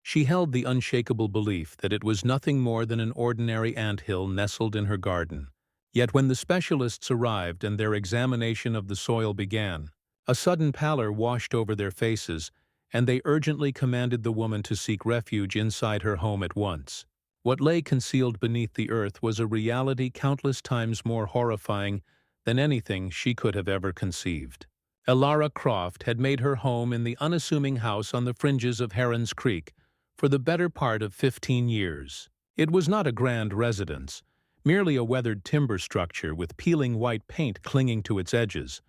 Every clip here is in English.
She held the unshakable belief that it was nothing more than an ordinary anthill nestled in her garden. Yet when the specialists arrived and their examination of the soil began, a sudden pallor washed over their faces, and they urgently commanded the woman to seek refuge inside her home at once. What lay concealed beneath the earth was a reality countless times more horrifying than anything she could have ever conceived. Elara Croft had made her home in the unassuming house on the fringes of Heron's Creek for the better part of 15 years. It was not a grand residence, merely a weathered timber structure with peeling white paint clinging to its edges,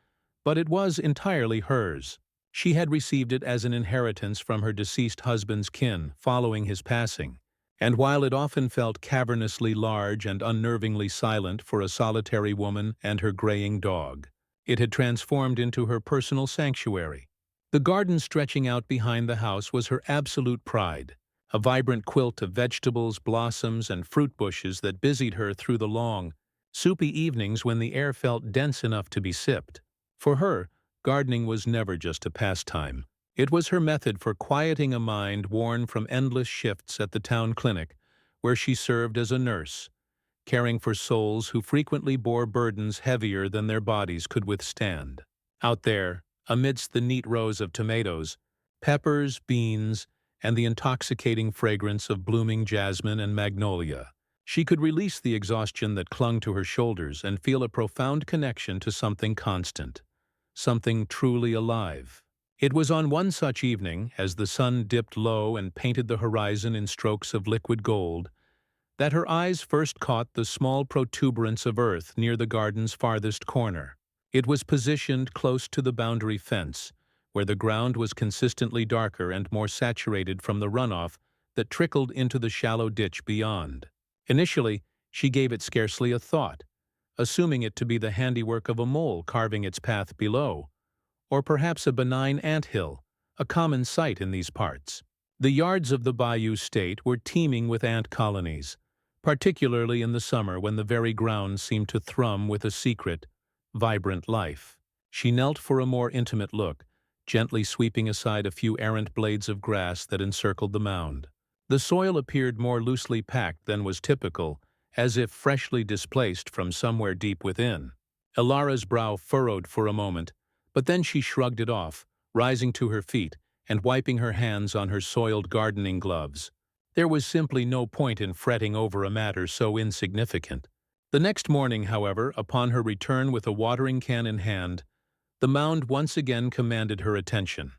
but it was entirely hers. She had received it as an inheritance from her deceased husband's kin following his passing, and while it often felt cavernously large and unnervingly silent for a solitary woman and her graying dog, it had transformed into her personal sanctuary. The garden stretching out behind the house was her absolute pride, a vibrant quilt of vegetables, blossoms, and fruit bushes that busied her through the long, soupy evenings when the air felt dense enough to be sipped. For her, gardening was never just a pastime. It was her method for quieting a mind worn from endless shifts at the town clinic, where she served as a nurse, caring for souls who frequently bore burdens heavier than their bodies could withstand. Out there, amidst the neat rows of tomatoes, peppers, beans, and the intoxicating fragrance of blooming jasmine and magnolia, she could release the exhaustion that clung to her shoulders and feel a profound connection to something constant, something truly alive. It was on one such evening, as the sun dipped low and painted the horizon in strokes of liquid gold, that her eyes first caught the small protuberance of earth near the garden's farthest corner. It was positioned close to the boundary fence, where the ground was consistently darker and more saturated from the runoff that trickled into the shallow ditch beyond. Initially, she gave it scarcely a thought, assuming it to be the handiwork of a mole carving its path below, or perhaps a benign anthill, a common sight in these parts. The yards of the Bayou State were teeming with ant colonies, particularly in the summer when the very ground seemed to thrum with a secret, vibrant life. She knelt for a more intimate look, gently sweeping aside a few errant blades of grass that encircled the mound. The soil appeared more loosely packed than was typical, as if freshly displaced from somewhere deep within. Elara's brow furrowed for a moment, but then she shrugged it off, rising to her feet and wiping her hands on her soiled gardening gloves. There was simply no point in fretting over a matter so insignificant. The next morning, however, upon her return with a watering can in hand, the mound once again commanded her attention.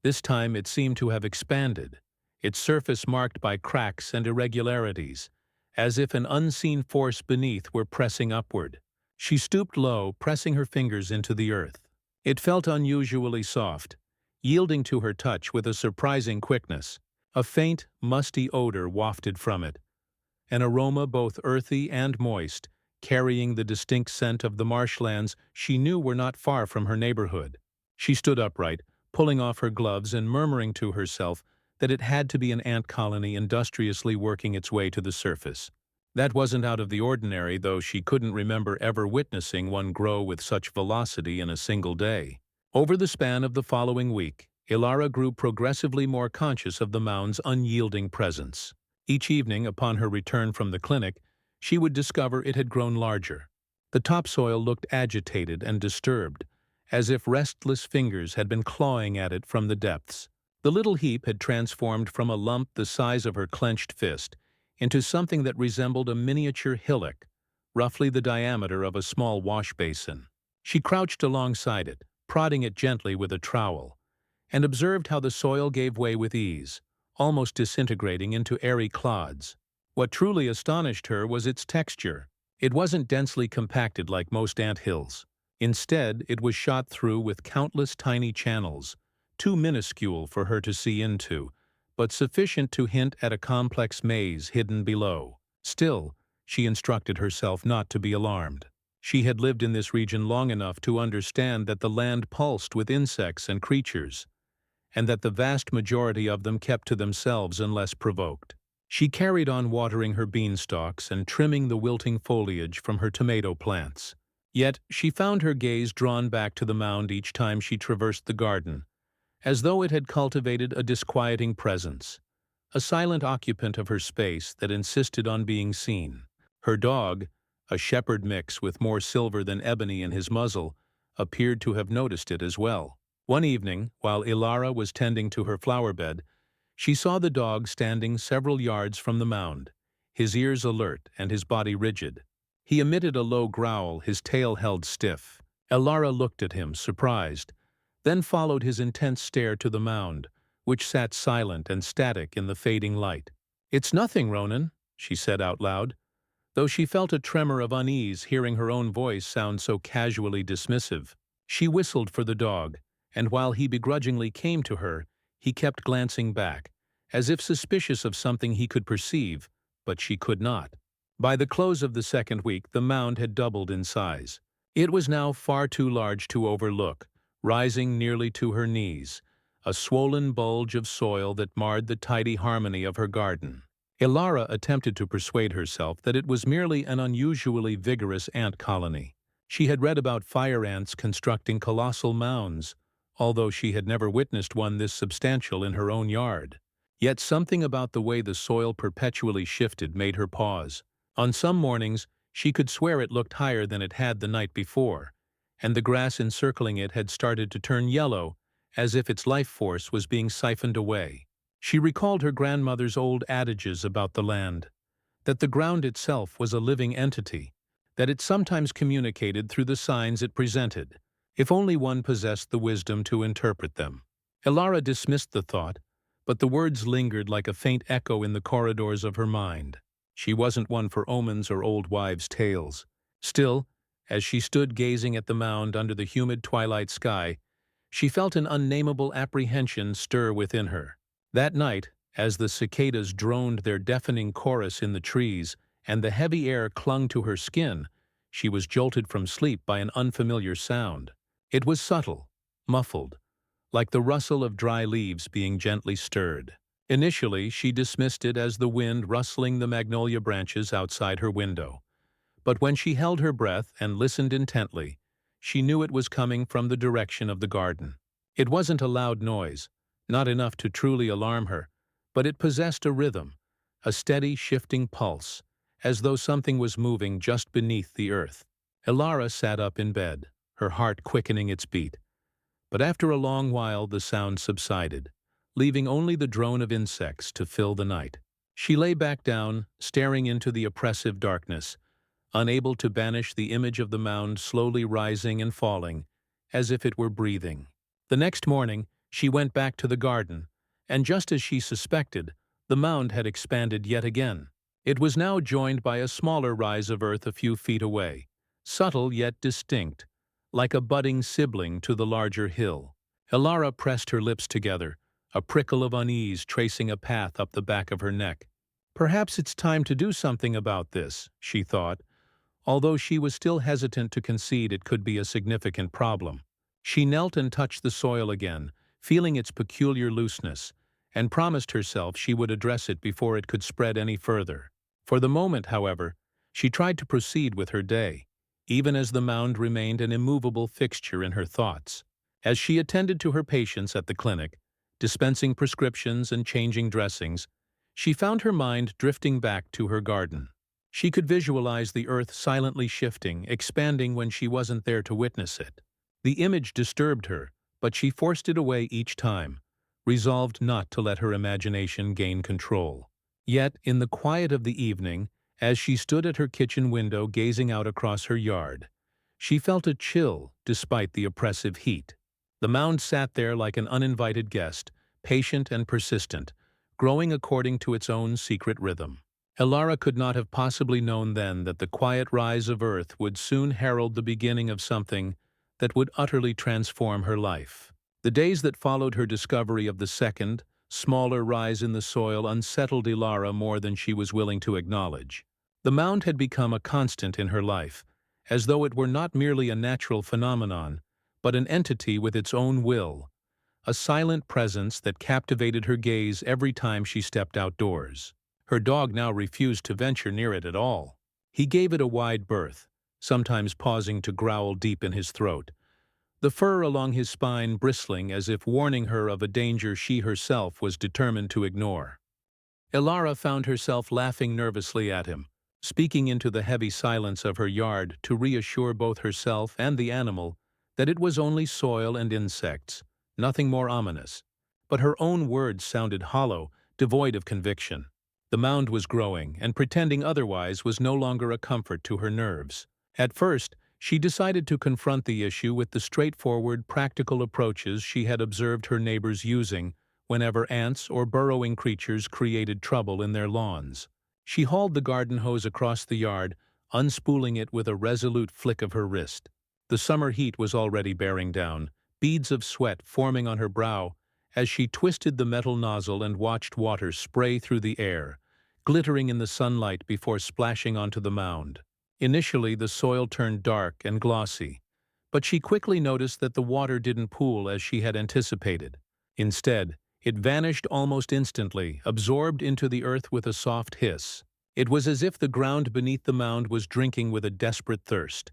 This time it seemed to have expanded, its surface marked by cracks and irregularities, as if an unseen force beneath were pressing upward. She stooped low, pressing her fingers into the earth. It felt unusually soft, yielding to her touch with a surprising quickness. A faint, musty odor wafted from it, an aroma both earthy and moist, carrying the distinct scent of the marshlands she knew were not far from her neighborhood. She stood upright, pulling off her gloves and murmuring to herself that it had to be an ant colony industriously working its way to the surface. That wasn't out of the ordinary, though she couldn't remember ever witnessing one grow with such velocity in a single day. Over the span of the following week, Elara grew progressively more conscious of the mound's unyielding presence. Each evening, upon her return from the clinic, she would discover it had grown larger. The topsoil looked agitated and disturbed, as if restless fingers had been clawing at it from the depths. The little heap had transformed from a lump the size of her clenched fist into something that resembled a miniature hillock, roughly the diameter of a small wash basin. She crouched alongside it, prodding it gently with a trowel, and observed how the soil gave way with ease, almost disintegrating into airy clods. What truly astonished her was its texture. It wasn't densely compacted like most anthills. Instead, it was shot through with countless tiny channels, too minuscule for her to see into, but sufficient to hint at a complex maze hidden below. Still, she instructed herself not to be alarmed. She had lived in this region long enough to understand that the land pulsed with insects and creatures, and that the vast majority of them kept to themselves unless provoked. She carried on watering her beanstalks and trimming the wilting foliage from her tomato plants. Yet she found her gaze drawn back to the mound each time she traversed the garden, as though it had cultivated a disquieting presence. a silent occupant of her space that insisted on being seen. Her dog, a shepherd mix with more silver than ebony in his muzzle, appeared to have noticed it as well. One evening, while Ilara was tending to her flower bed, she saw the dog standing several yards from the mound, his ears alert and his body rigid. He emitted a low growl, his tail held stiff. Ilara looked at him, surprised, then followed his intense stare to the mound, which sat silent and static in the fading light. "It's nothing, Ronan," she said out loud, though she felt a tremor of unease hearing her own voice sound so casually dismissive. She whistled for the dog, and while he begrudgingly came to her, he kept glancing back, as if suspicious of something he could perceive, but she could not. By the close of the second week, the mound had doubled in size. It was now far too large to overlook, rising nearly to her knees, a swollen bulge of soil that marred the tidy harmony of her garden. Ilara attempted to persuade herself that it was merely an unusually vigorous ant colony. She had read about fire ants constructing colossal mounds, although she had never witnessed one this substantial in her own yard. Yet something about the way the soil perpetually shifted made her pause. On some mornings, she could swear it looked higher than it had the night before, and the grass encircling it had started to turn yellow, as if its life force was being siphoned away. She recalled her grandmother's old adages about the land, that the ground itself was a living entity, that it sometimes communicated through the signs it presented, if only one possessed the wisdom to interpret them. Ilara dismissed the thought, but the words lingered like a faint echo in the corridors of her mind. She wasn't one for omens or old wives' tales. Still, as she stood gazing at the mound under the humid twilight sky, she felt an unnameable apprehension stir within her. That night, as the cicadas droned their deafening chorus in the trees and the heavy air clung to her skin, she was jolted from sleep by an unfamiliar sound. It was subtle, muffled, like the rustle of dry leaves being gently stirred. Initially, she dismissed it as the wind rustling the magnolia branches outside her window. But when she held her breath and listened intently, she knew it was coming from the direction of the garden. It wasn't a loud noise, not enough to truly alarm her, but it possessed a rhythm, a steady, shifting pulse, as though something was moving just beneath the earth. Ilara sat up in bed, her heart quickening its beat. But after a long while the sound subsided, leaving only the drone of insects to fill the night. She lay back down, staring into the oppressive darkness, unable to banish the image of the mound slowly rising and falling, as if it were breathing. The next morning, she went back to the garden, and just as she suspected, the mound had expanded yet again. It was now joined by a smaller rise of earth a few feet away, subtle yet distinct, like a budding sibling to the larger hill. Ilara pressed her lips together, a prickle of unease tracing a path up the back of her neck. Perhaps it's time to do something about this, she thought, although she was still hesitant to concede it could be a significant problem. She knelt and touched the soil again, feeling its peculiar looseness, and promised herself she would address it before it could spread any further. For the moment, however, she tried to proceed with her day, even as the mound remained an immovable fixture in her thoughts. As she attended to her patients at the clinic, dispensing prescriptions and changing dressings, she found her mind drifting back to her garden. She could visualize the earth silently shifting, expanding when she wasn't there to witness it. The image disturbed her, but she forced it away each time, resolved not to let her imagination gain control. Yet, in the quiet of the evening, as she stood at her kitchen window gazing out across her yard, she felt a chill despite the oppressive heat. The mound sat there like an uninvited guest, patient and persistent, growing according to its own secret rhythm. Ilara could not have possibly known then that the quiet rise of earth would soon herald the beginning of something that would utterly transform her life. The days that followed her discovery of the second, smaller rise in the soil unsettled Ilara more than she was willing to acknowledge. The mound had become a constant in her life, as though it were not merely a natural phenomenon, but an entity with its own will, a silent presence that captivated her gaze every time she stepped outdoors. Her dog now refused to venture near it at all. He gave it a wide berth, sometimes pausing to growl deep in his throat, the fur along his spine bristling as if warning her of a danger she herself was determined to ignore. Ilara found herself laughing nervously at him, speaking into the heavy silence of her yard to reassure both herself and the animal that it was only soil and insects, nothing more ominous. But her own words sounded hollow, devoid of conviction. The mound was growing, and pretending otherwise was no longer a comfort to her nerves. At first, she decided to confront the issue with the straightforward, practical approaches she had observed her neighbors using whenever ants or burrowing creatures created trouble in their lawns. She hauled the garden hose across the yard, unspooling it with a resolute flick of her wrist. The summer heat was already bearing down, beads of sweat forming on her brow as she twisted the metal nozzle and watched water spray through the air, glittering in the sunlight before splashing onto the mound. Initially, the soil turned dark and glossy, but she quickly noticed that the water didn't pool as she had anticipated. Instead, it vanished almost instantly, absorbed into the earth with a soft hiss. It was as if the ground beneath the mound was drinking with a desperate thirst,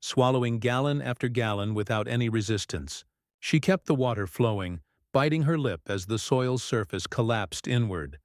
swallowing gallon after gallon without any resistance. She kept the water flowing, biting her lip as the soil's surface collapsed inward,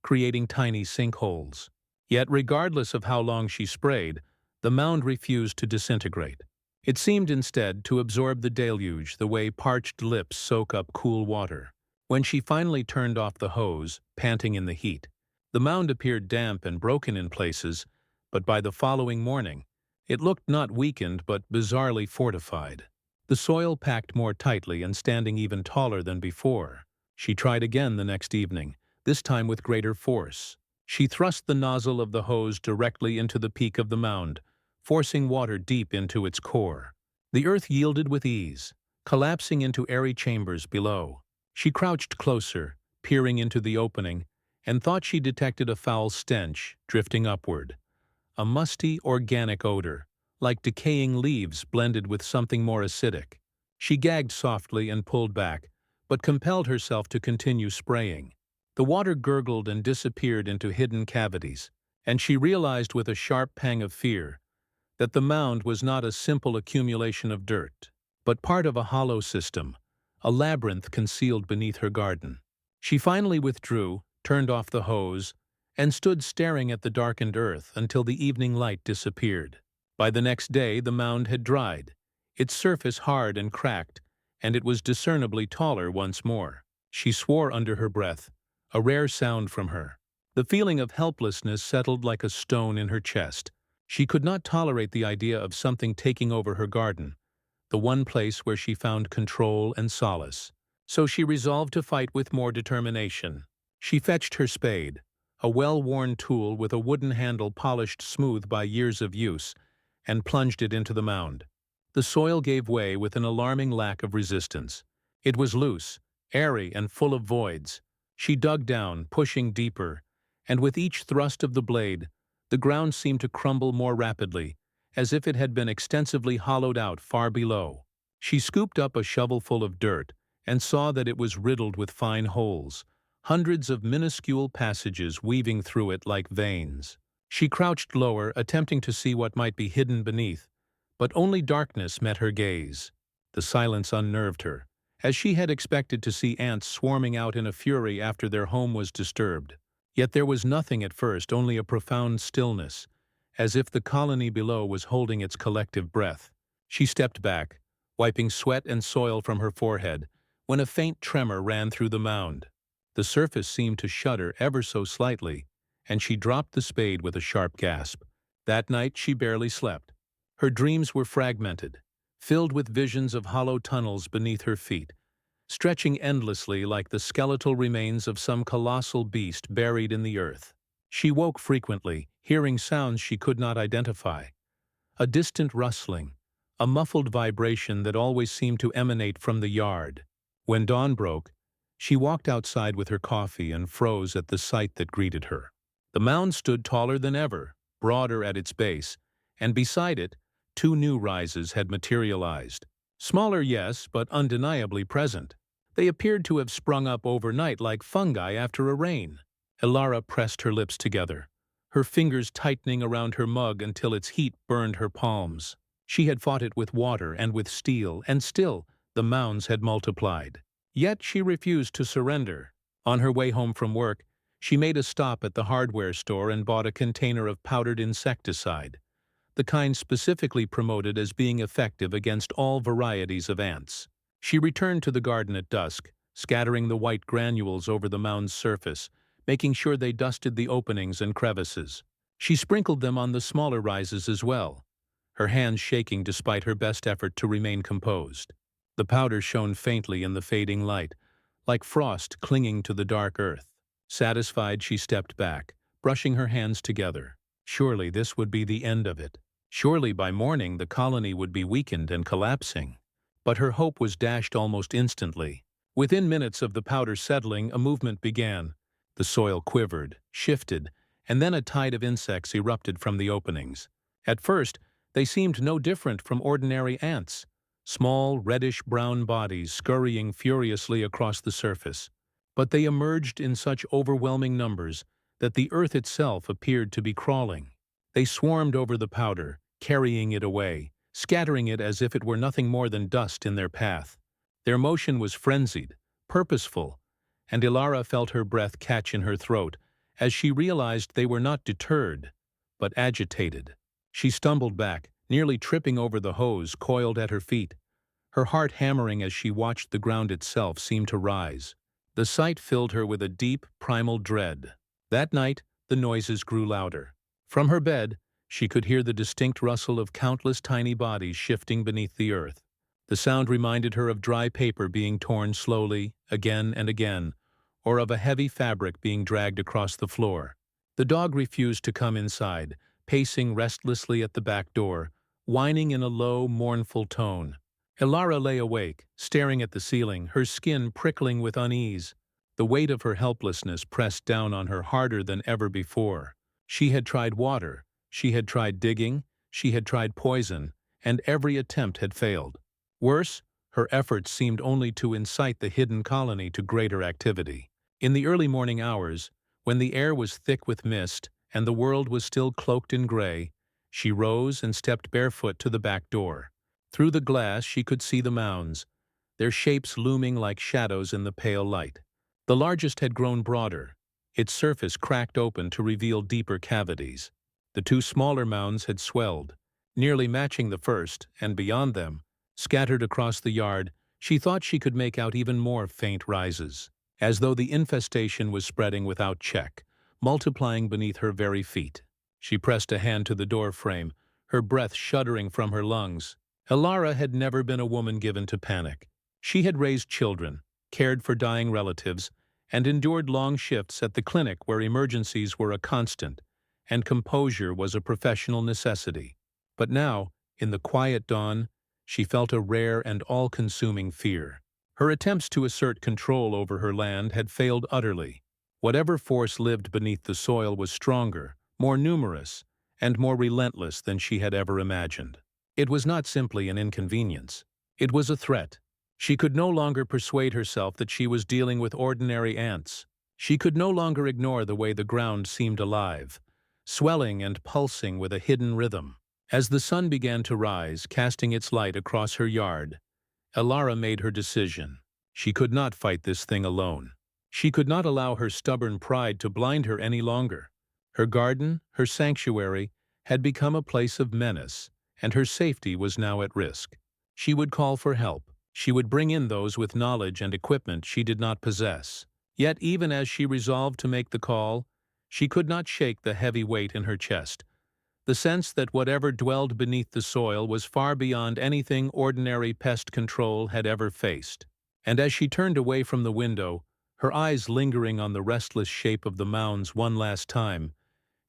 creating tiny sinkholes. Yet, regardless of how long she sprayed, the mound refused to disintegrate. It seemed instead to absorb the deluge the way parched lips soak up cool water. When she finally turned off the hose, panting in the heat, the mound appeared damp and broken in places, but by the following morning, it looked not weakened but bizarrely fortified. The soil packed more tightly and standing even taller than before. She tried again the next evening, this time with greater force. She thrust the nozzle of the hose directly into the peak of the mound, forcing water deep into its core. The earth yielded with ease, collapsing into airy chambers below. She crouched closer, peering into the opening, and thought she detected a foul stench drifting upward. A musty, organic odor, like decaying leaves blended with something more acidic. She gagged softly and pulled back, but compelled herself to continue spraying. The water gurgled and disappeared into hidden cavities, and she realized with a sharp pang of fear that the mound was not a simple accumulation of dirt, but part of a hollow system, a labyrinth concealed beneath her garden. She finally withdrew, turned off the hose, and stood staring at the darkened earth until the evening light disappeared. By the next day, the mound had dried, its surface hard and cracked, and it was discernibly taller once more. She swore under her breath, a rare sound from her. The feeling of helplessness settled like a stone in her chest. She could not tolerate the idea of something taking over her garden, the one place where she found control and solace. So she resolved to fight with more determination. She fetched her spade, a well-worn tool with a wooden handle polished smooth by years of use, and plunged it into the mound. The soil gave way with an alarming lack of resistance. It was loose, airy, and full of voids. She dug down, pushing deeper, and with each thrust of the blade, the ground seemed to crumble more rapidly, as if it had been extensively hollowed out far below. She scooped up a shovelful of dirt and saw that it was riddled with fine holes, hundreds of minuscule passages weaving through it like veins. She crouched lower, attempting to see what might be hidden beneath, but only darkness met her gaze. The silence unnerved her, as she had expected to see ants swarming out in a fury after their home was disturbed. Yet there was nothing at first, only a profound stillness, as if the colony below was holding its collective breath. She stepped back, wiping sweat and soil from her forehead, when a faint tremor ran through the mound. The surface seemed to shudder ever so slightly, and she dropped the spade with a sharp gasp. That night she barely slept. Her dreams were fragmented, filled with visions of hollow tunnels beneath her feet, stretching endlessly like the skeletal remains of some colossal beast buried in the earth. She woke frequently, hearing sounds she could not identify. A distant rustling, a muffled vibration that always seemed to emanate from the yard. When dawn broke, she walked outside with her coffee and froze at the sight that greeted her. The mound stood taller than ever, broader at its base, and beside it, two new rises had materialized. Smaller, yes, but undeniably present. They appeared to have sprung up overnight like fungi after a rain. Ilara pressed her lips together, her fingers tightening around her mug until its heat burned her palms. She had fought it with water and with steel, and still, the mounds had multiplied. Yet she refused to surrender. On her way home from work, She made a stop at the hardware store and bought a container of powdered insecticide, the kind specifically promoted as being effective against all varieties of ants. She returned to the garden at dusk, scattering the white granules over the mound's surface, making sure they dusted the openings and crevices. She sprinkled them on the smaller rises as well, her hands shaking despite her best effort to remain composed. The powder shone faintly in the fading light, like frost clinging to the dark earth. Satisfied, she stepped back, brushing her hands together. Surely this would be the end of it. Surely by morning the colony would be weakened and collapsing. But her hope was dashed almost instantly. Within minutes of the powder settling, a movement began. The soil quivered, shifted, and then a tide of insects erupted from the openings. At first, they seemed no different from ordinary ants, small reddish-brown bodies scurrying furiously across the surface. But they emerged in such overwhelming numbers that the earth itself appeared to be crawling. They swarmed over the powder, carrying it away, scattering it as if it were nothing more than dust in their path. Their motion was frenzied, purposeful, and Ilara felt her breath catch in her throat as she realized they were not deterred, but agitated. She stumbled back, nearly tripping over the hose coiled at her feet, her heart hammering as she watched the ground itself seem to rise. The sight filled her with a deep, primal dread. That night, the noises grew louder. From her bed, she could hear the distinct rustle of countless tiny bodies shifting beneath the earth. The sound reminded her of dry paper being torn slowly, again and again, or of a heavy fabric being dragged across the floor. The dog refused to come inside, pacing restlessly at the back door, whining in a low, mournful tone. Ilara lay awake, staring at the ceiling, her skin prickling with unease. The weight of her helplessness pressed down on her harder than ever before. She had tried water, she had tried digging, she had tried poison, and every attempt had failed. Worse, her efforts seemed only to incite the hidden colony to greater activity. In the early morning hours, when the air was thick with mist and the world was still cloaked in gray, she rose and stepped barefoot to the back door. Through the glass she could see the mounds, their shapes looming like shadows in the pale light. The largest had grown broader, its surface cracked open to reveal deeper cavities. The two smaller mounds had swelled, nearly matching the first, and beyond them, scattered across the yard, she thought she could make out even more faint rises, as though the infestation was spreading without check, multiplying beneath her very feet. She pressed a hand to the door frame, her breath shuddering from her lungs. Ilara had never been a woman given to panic. She had raised children, cared for dying relatives, and endured long shifts at the clinic where emergencies were a constant, and composure was a professional necessity. But now, in the quiet dawn, she felt a rare and all-consuming fear. Her attempts to assert control over her land had failed utterly. Whatever force lived beneath the soil was stronger, more numerous, and more relentless than she had ever imagined. It was not simply an inconvenience. It was a threat. She could no longer persuade herself that she was dealing with ordinary ants. She could no longer ignore the way the ground seemed alive, swelling and pulsing with a hidden rhythm. As the sun began to rise, casting its light across her yard, Ilara made her decision. She could not fight this thing alone. She could not allow her stubborn pride to blind her any longer. Her garden, her sanctuary, had become a place of menace, and her safety was now at risk. She would call for help. She would bring in those with knowledge and equipment she did not possess. Yet even as she resolved to make the call, she could not shake the heavy weight in her chest, the sense that whatever dwelled beneath the soil was far beyond anything ordinary pest control had ever faced. And as she turned away from the window, her eyes lingering on the restless shape of the mounds one last time,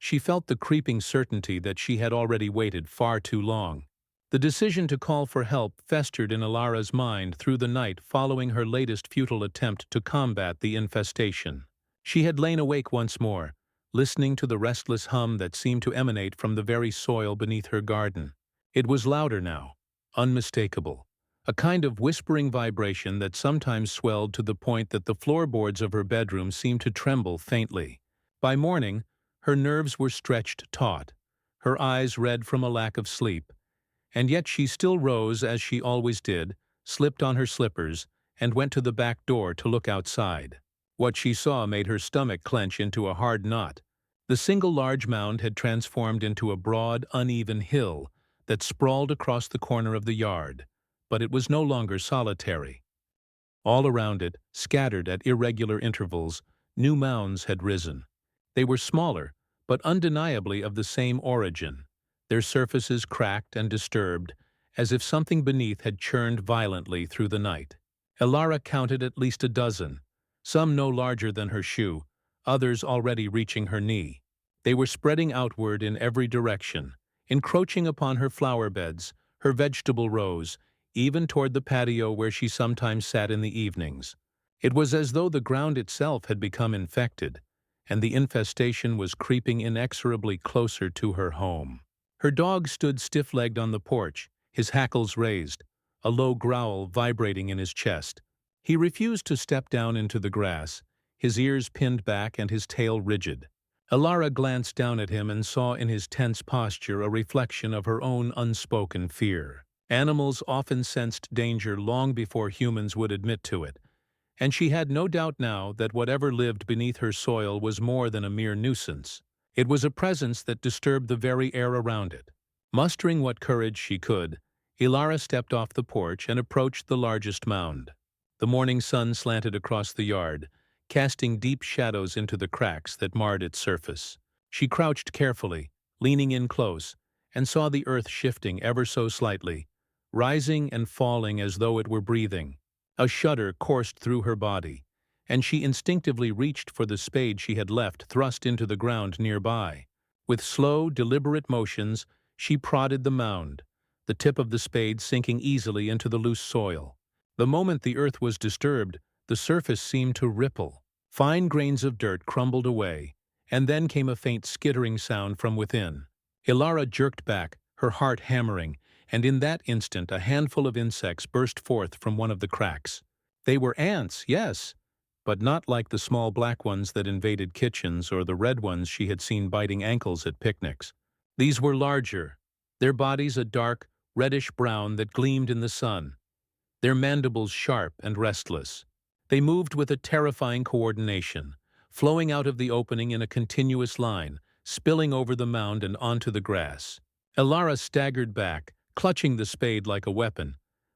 she felt the creeping certainty that she had already waited far too long. The decision to call for help festered in Ilara's mind through the night following her latest futile attempt to combat the infestation. She had lain awake once more, listening to the restless hum that seemed to emanate from the very soil beneath her garden. It was louder now, unmistakable, a kind of whispering vibration that sometimes swelled to the point that the floorboards of her bedroom seemed to tremble faintly. By morning, her nerves were stretched taut, her eyes red from a lack of sleep, and yet she still rose as she always did, slipped on her slippers, and went to the back door to look outside. What she saw made her stomach clench into a hard knot. The single large mound had transformed into a broad, uneven hill that sprawled across the corner of the yard, but it was no longer solitary. All around it, scattered at irregular intervals, new mounds had risen. They were smaller, but undeniably of the same origin, their surfaces cracked and disturbed, as if something beneath had churned violently through the night. Elara counted at least a dozen, some no larger than her shoe, others already reaching her knee. They were spreading outward in every direction, encroaching upon her flower beds, her vegetable rows, even toward the patio where she sometimes sat in the evenings. It was as though the ground itself had become infected, and the infestation was creeping inexorably closer to her home. Her dog stood stiff-legged on the porch, his hackles raised, a low growl vibrating in his chest. He refused to step down into the grass, his ears pinned back and his tail rigid. Elara glanced down at him and saw in his tense posture a reflection of her own unspoken fear. Animals often sensed danger long before humans would admit to it, and she had no doubt now that whatever lived beneath her soil was more than a mere nuisance. It was a presence that disturbed the very air around it. Mustering what courage she could, Elara stepped off the porch and approached the largest mound. The morning sun slanted across the yard, casting deep shadows into the cracks that marred its surface. She crouched carefully, leaning in close, and saw the earth shifting ever so slightly, rising and falling as though it were breathing. A shudder coursed through her body, and she instinctively reached for the spade she had left thrust into the ground nearby. With slow, deliberate motions, she prodded the mound, the tip of the spade sinking easily into the loose soil. The moment the earth was disturbed, the surface seemed to ripple. Fine grains of dirt crumbled away, and then came a faint skittering sound from within. Elara jerked back, her heart hammering, and in that instant a handful of insects burst forth from one of the cracks. They were ants, yes, but not like the small black ones that invaded kitchens or the red ones she had seen biting ankles at picnics. These were larger, their bodies a dark, reddish-brown that gleamed in the sun, their mandibles sharp and restless. They moved with a terrifying coordination, flowing out of the opening in a continuous line, spilling over the mound and onto the grass. Elara staggered back, clutching the spade like a weapon,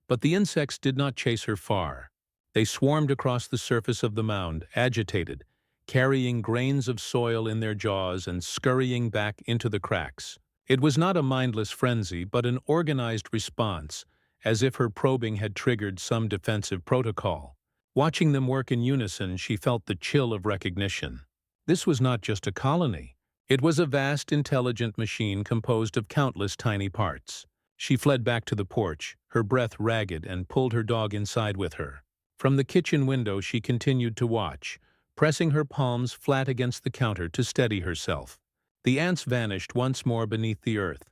but the insects did not chase her far. They swarmed across the surface of the mound, agitated, carrying grains of soil in their jaws and scurrying back into the cracks. It was not a mindless frenzy, but an organized response, as if her probing had triggered some defensive protocol. Watching them work in unison, she felt the chill of recognition. This was not just a colony. It was a vast, intelligent machine composed of countless tiny parts. She fled back to the porch, her breath ragged, and pulled her dog inside with her. From the kitchen window she continued to watch, pressing her palms flat against the counter to steady herself. The ants vanished once more beneath the earth,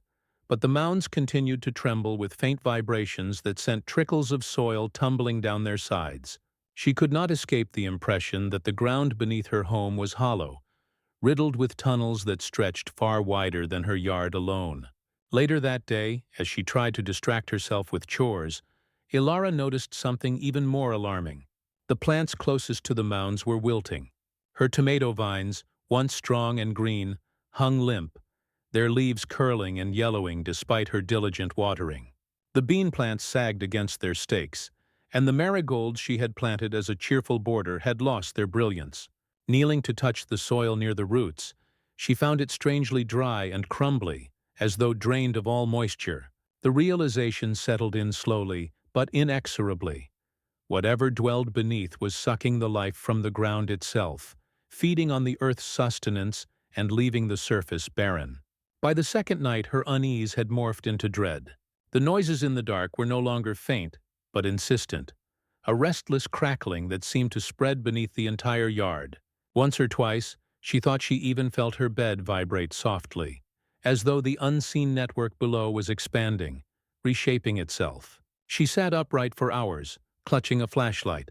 but the mounds continued to tremble with faint vibrations that sent trickles of soil tumbling down their sides. She could not escape the impression that the ground beneath her home was hollow, riddled with tunnels that stretched far wider than her yard alone. Later that day, as she tried to distract herself with chores, Elara noticed something even more alarming. The plants closest to the mounds were wilting. Her tomato vines, once strong and green, hung limp, their leaves curling and yellowing despite her diligent watering. The bean plants sagged against their stakes, and the marigolds she had planted as a cheerful border had lost their brilliance. Kneeling to touch the soil near the roots, she found it strangely dry and crumbly, as though drained of all moisture. The realization settled in slowly, but inexorably. Whatever dwelled beneath was sucking the life from the ground itself, feeding on the earth's sustenance and leaving the surface barren. By the second night, her unease had morphed into dread. The noises in the dark were no longer faint, but insistent, a restless crackling that seemed to spread beneath the entire yard. Once or twice, she thought she even felt her bed vibrate softly, as though the unseen network below was expanding, reshaping itself. She sat upright for hours, clutching a flashlight,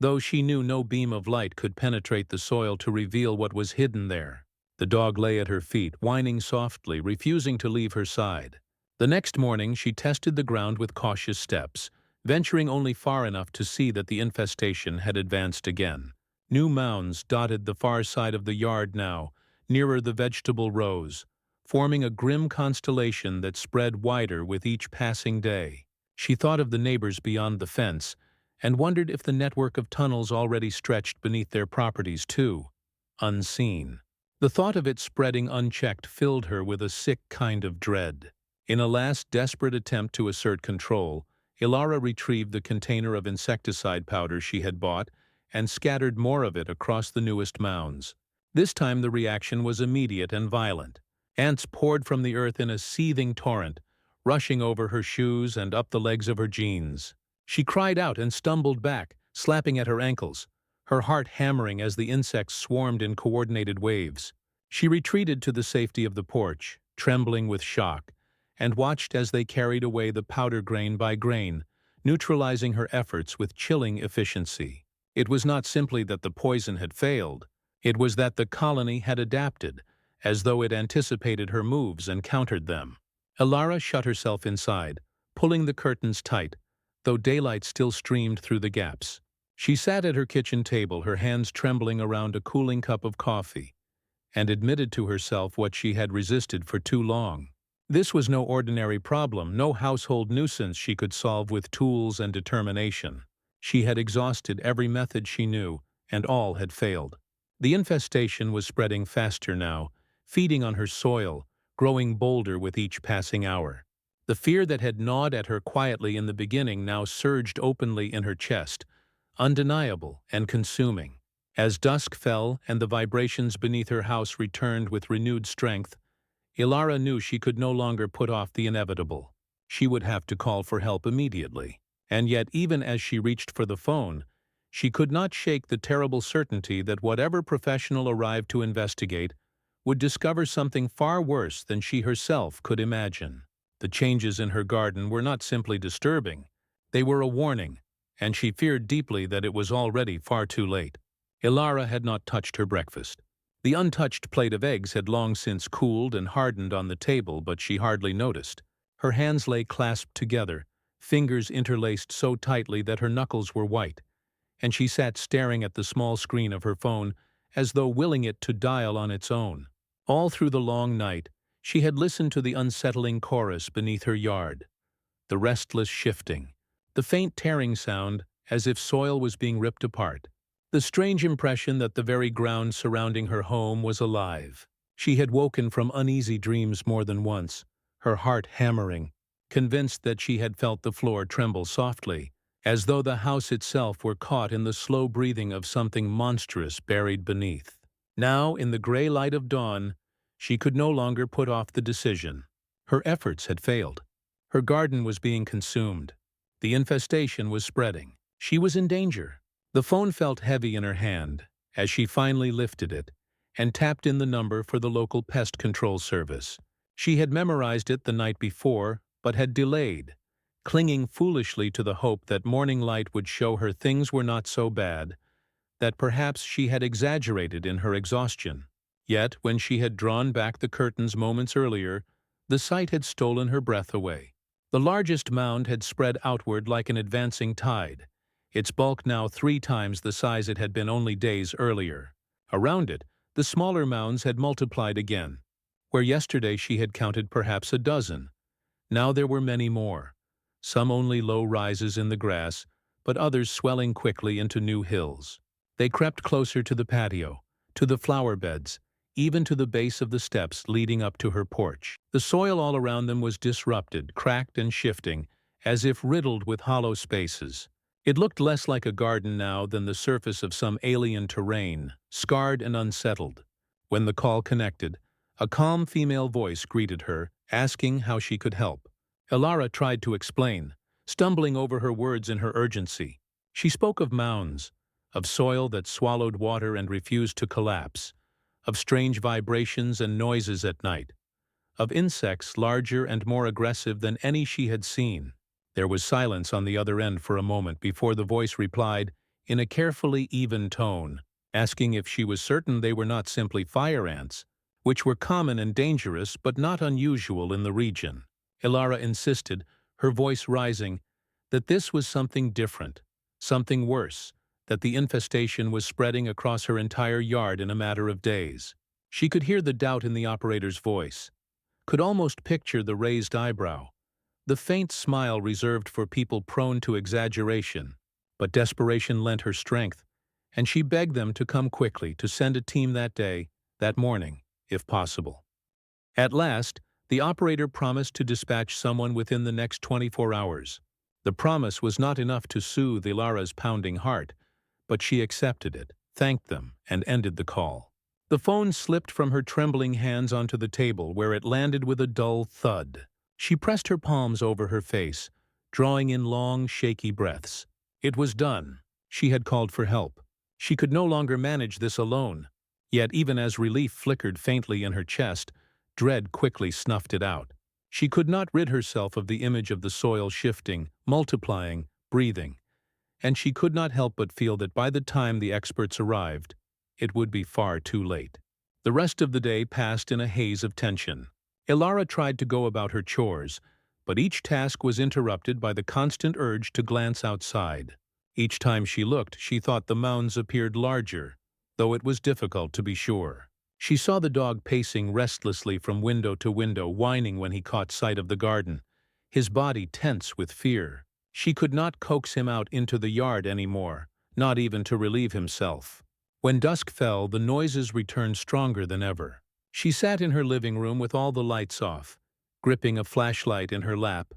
though she knew no beam of light could penetrate the soil to reveal what was hidden there. The dog lay at her feet, whining softly, refusing to leave her side. The next morning, she tested the ground with cautious steps, venturing only far enough to see that the infestation had advanced again. New mounds dotted the far side of the yard now, nearer the vegetable rows, forming a grim constellation that spread wider with each passing day. She thought of the neighbors beyond the fence, and wondered if the network of tunnels already stretched beneath their properties too, unseen. The thought of it spreading unchecked filled her with a sick kind of dread. In a last desperate attempt to assert control, Ilara retrieved the container of insecticide powder she had bought and scattered more of it across the newest mounds. This time the reaction was immediate and violent. Ants poured from the earth in a seething torrent, rushing over her shoes and up the legs of her jeans. She cried out and stumbled back, slapping at her ankles, her heart hammering as the insects swarmed in coordinated waves. She retreated to the safety of the porch, trembling with shock, and watched as they carried away the powder grain by grain, neutralizing her efforts with chilling efficiency. It was not simply that the poison had failed, it was that the colony had adapted, as though it anticipated her moves and countered them. Ilara shut herself inside, pulling the curtains tight, though daylight still streamed through the gaps. She sat at her kitchen table, her hands trembling around a cooling cup of coffee, and admitted to herself what she had resisted for too long. This was no ordinary problem, no household nuisance she could solve with tools and determination. She had exhausted every method she knew, and all had failed. The infestation was spreading faster now, feeding on her soil, growing bolder with each passing hour. The fear that had gnawed at her quietly in the beginning now surged openly in her chest, undeniable and consuming. As dusk fell and the vibrations beneath her house returned with renewed strength, Ilara knew she could no longer put off the inevitable. She would have to call for help immediately. And yet, even as she reached for the phone, she could not shake the terrible certainty that whatever professional arrived to investigate would discover something far worse than she herself could imagine. The changes in her garden were not simply disturbing, they were a warning, and she feared deeply that it was already far too late. Ilara had not touched her breakfast. The untouched plate of eggs had long since cooled and hardened on the table, but she hardly noticed. Her hands lay clasped together, fingers interlaced so tightly that her knuckles were white, and she sat staring at the small screen of her phone as though willing it to dial on its own. All through the long night, she had listened to the unsettling chorus beneath her yard, the restless shifting, the faint tearing sound as if soil was being ripped apart, the strange impression that the very ground surrounding her home was alive. She had woken from uneasy dreams more than once, her heart hammering, convinced that she had felt the floor tremble softly, as though the house itself were caught in the slow breathing of something monstrous buried beneath. Now, in the gray light of dawn, she could no longer put off the decision. Her efforts had failed. Her garden was being consumed. The infestation was spreading. She was in danger. The phone felt heavy in her hand as she finally lifted it and tapped in the number for the local pest control service. She had memorized it the night before, but had delayed, clinging foolishly to the hope that morning light would show her things were not so bad, that perhaps she had exaggerated in her exhaustion. Yet, when she had drawn back the curtains moments earlier, the sight had stolen her breath away. The largest mound had spread outward like an advancing tide, its bulk now 3 times the size it had been only days earlier. Around it, the smaller mounds had multiplied again. Where yesterday she had counted perhaps a dozen, now there were many more, some only low rises in the grass, but others swelling quickly into new hills. They crept closer to the patio, to the flower beds, even to the base of the steps leading up to her porch. The soil all around them was disrupted, cracked and shifting, as if riddled with hollow spaces. It looked less like a garden now than the surface of some alien terrain, scarred and unsettled. When the call connected, a calm female voice greeted her, asking how she could help. Ilara tried to explain, stumbling over her words in her urgency. She spoke of mounds, of soil that swallowed water and refused to collapse, of strange vibrations and noises at night, of insects larger and more aggressive than any she had seen. There was silence on the other end for a moment before the voice replied, in a carefully even tone, asking if she was certain they were not simply fire ants, which were common and dangerous but not unusual in the region. Ilara insisted, her voice rising, that this was something different, something worse, that the infestation was spreading across her entire yard in a matter of days. She could hear the doubt in the operator's voice, could almost picture the raised eyebrow, the faint smile reserved for people prone to exaggeration. But desperation lent her strength, and she begged them to come quickly, to send a team that day, that morning, if possible. At last, the operator promised to dispatch someone within the next 24 hours. The promise was not enough to soothe Ilara's pounding heart, but she accepted it, thanked them, and ended the call. The phone slipped from her trembling hands onto the table, where it landed with a dull thud. She pressed her palms over her face, drawing in long, shaky breaths. It was done. She had called for help. She could no longer manage this alone. Yet even as relief flickered faintly in her chest, dread quickly snuffed it out. She could not rid herself of the image of the soil shifting, multiplying, breathing. And she could not help but feel that by the time the experts arrived, it would be far too late. The rest of the day passed in a haze of tension. Ilara tried to go about her chores, but each task was interrupted by the constant urge to glance outside. Each time she looked, she thought the mounds appeared larger, though it was difficult to be sure. She saw the dog pacing restlessly from window to window, whining when he caught sight of the garden, his body tense with fear. She could not coax him out into the yard anymore, not even to relieve himself. When dusk fell, the noises returned stronger than ever. She sat in her living room with all the lights off, gripping a flashlight in her lap,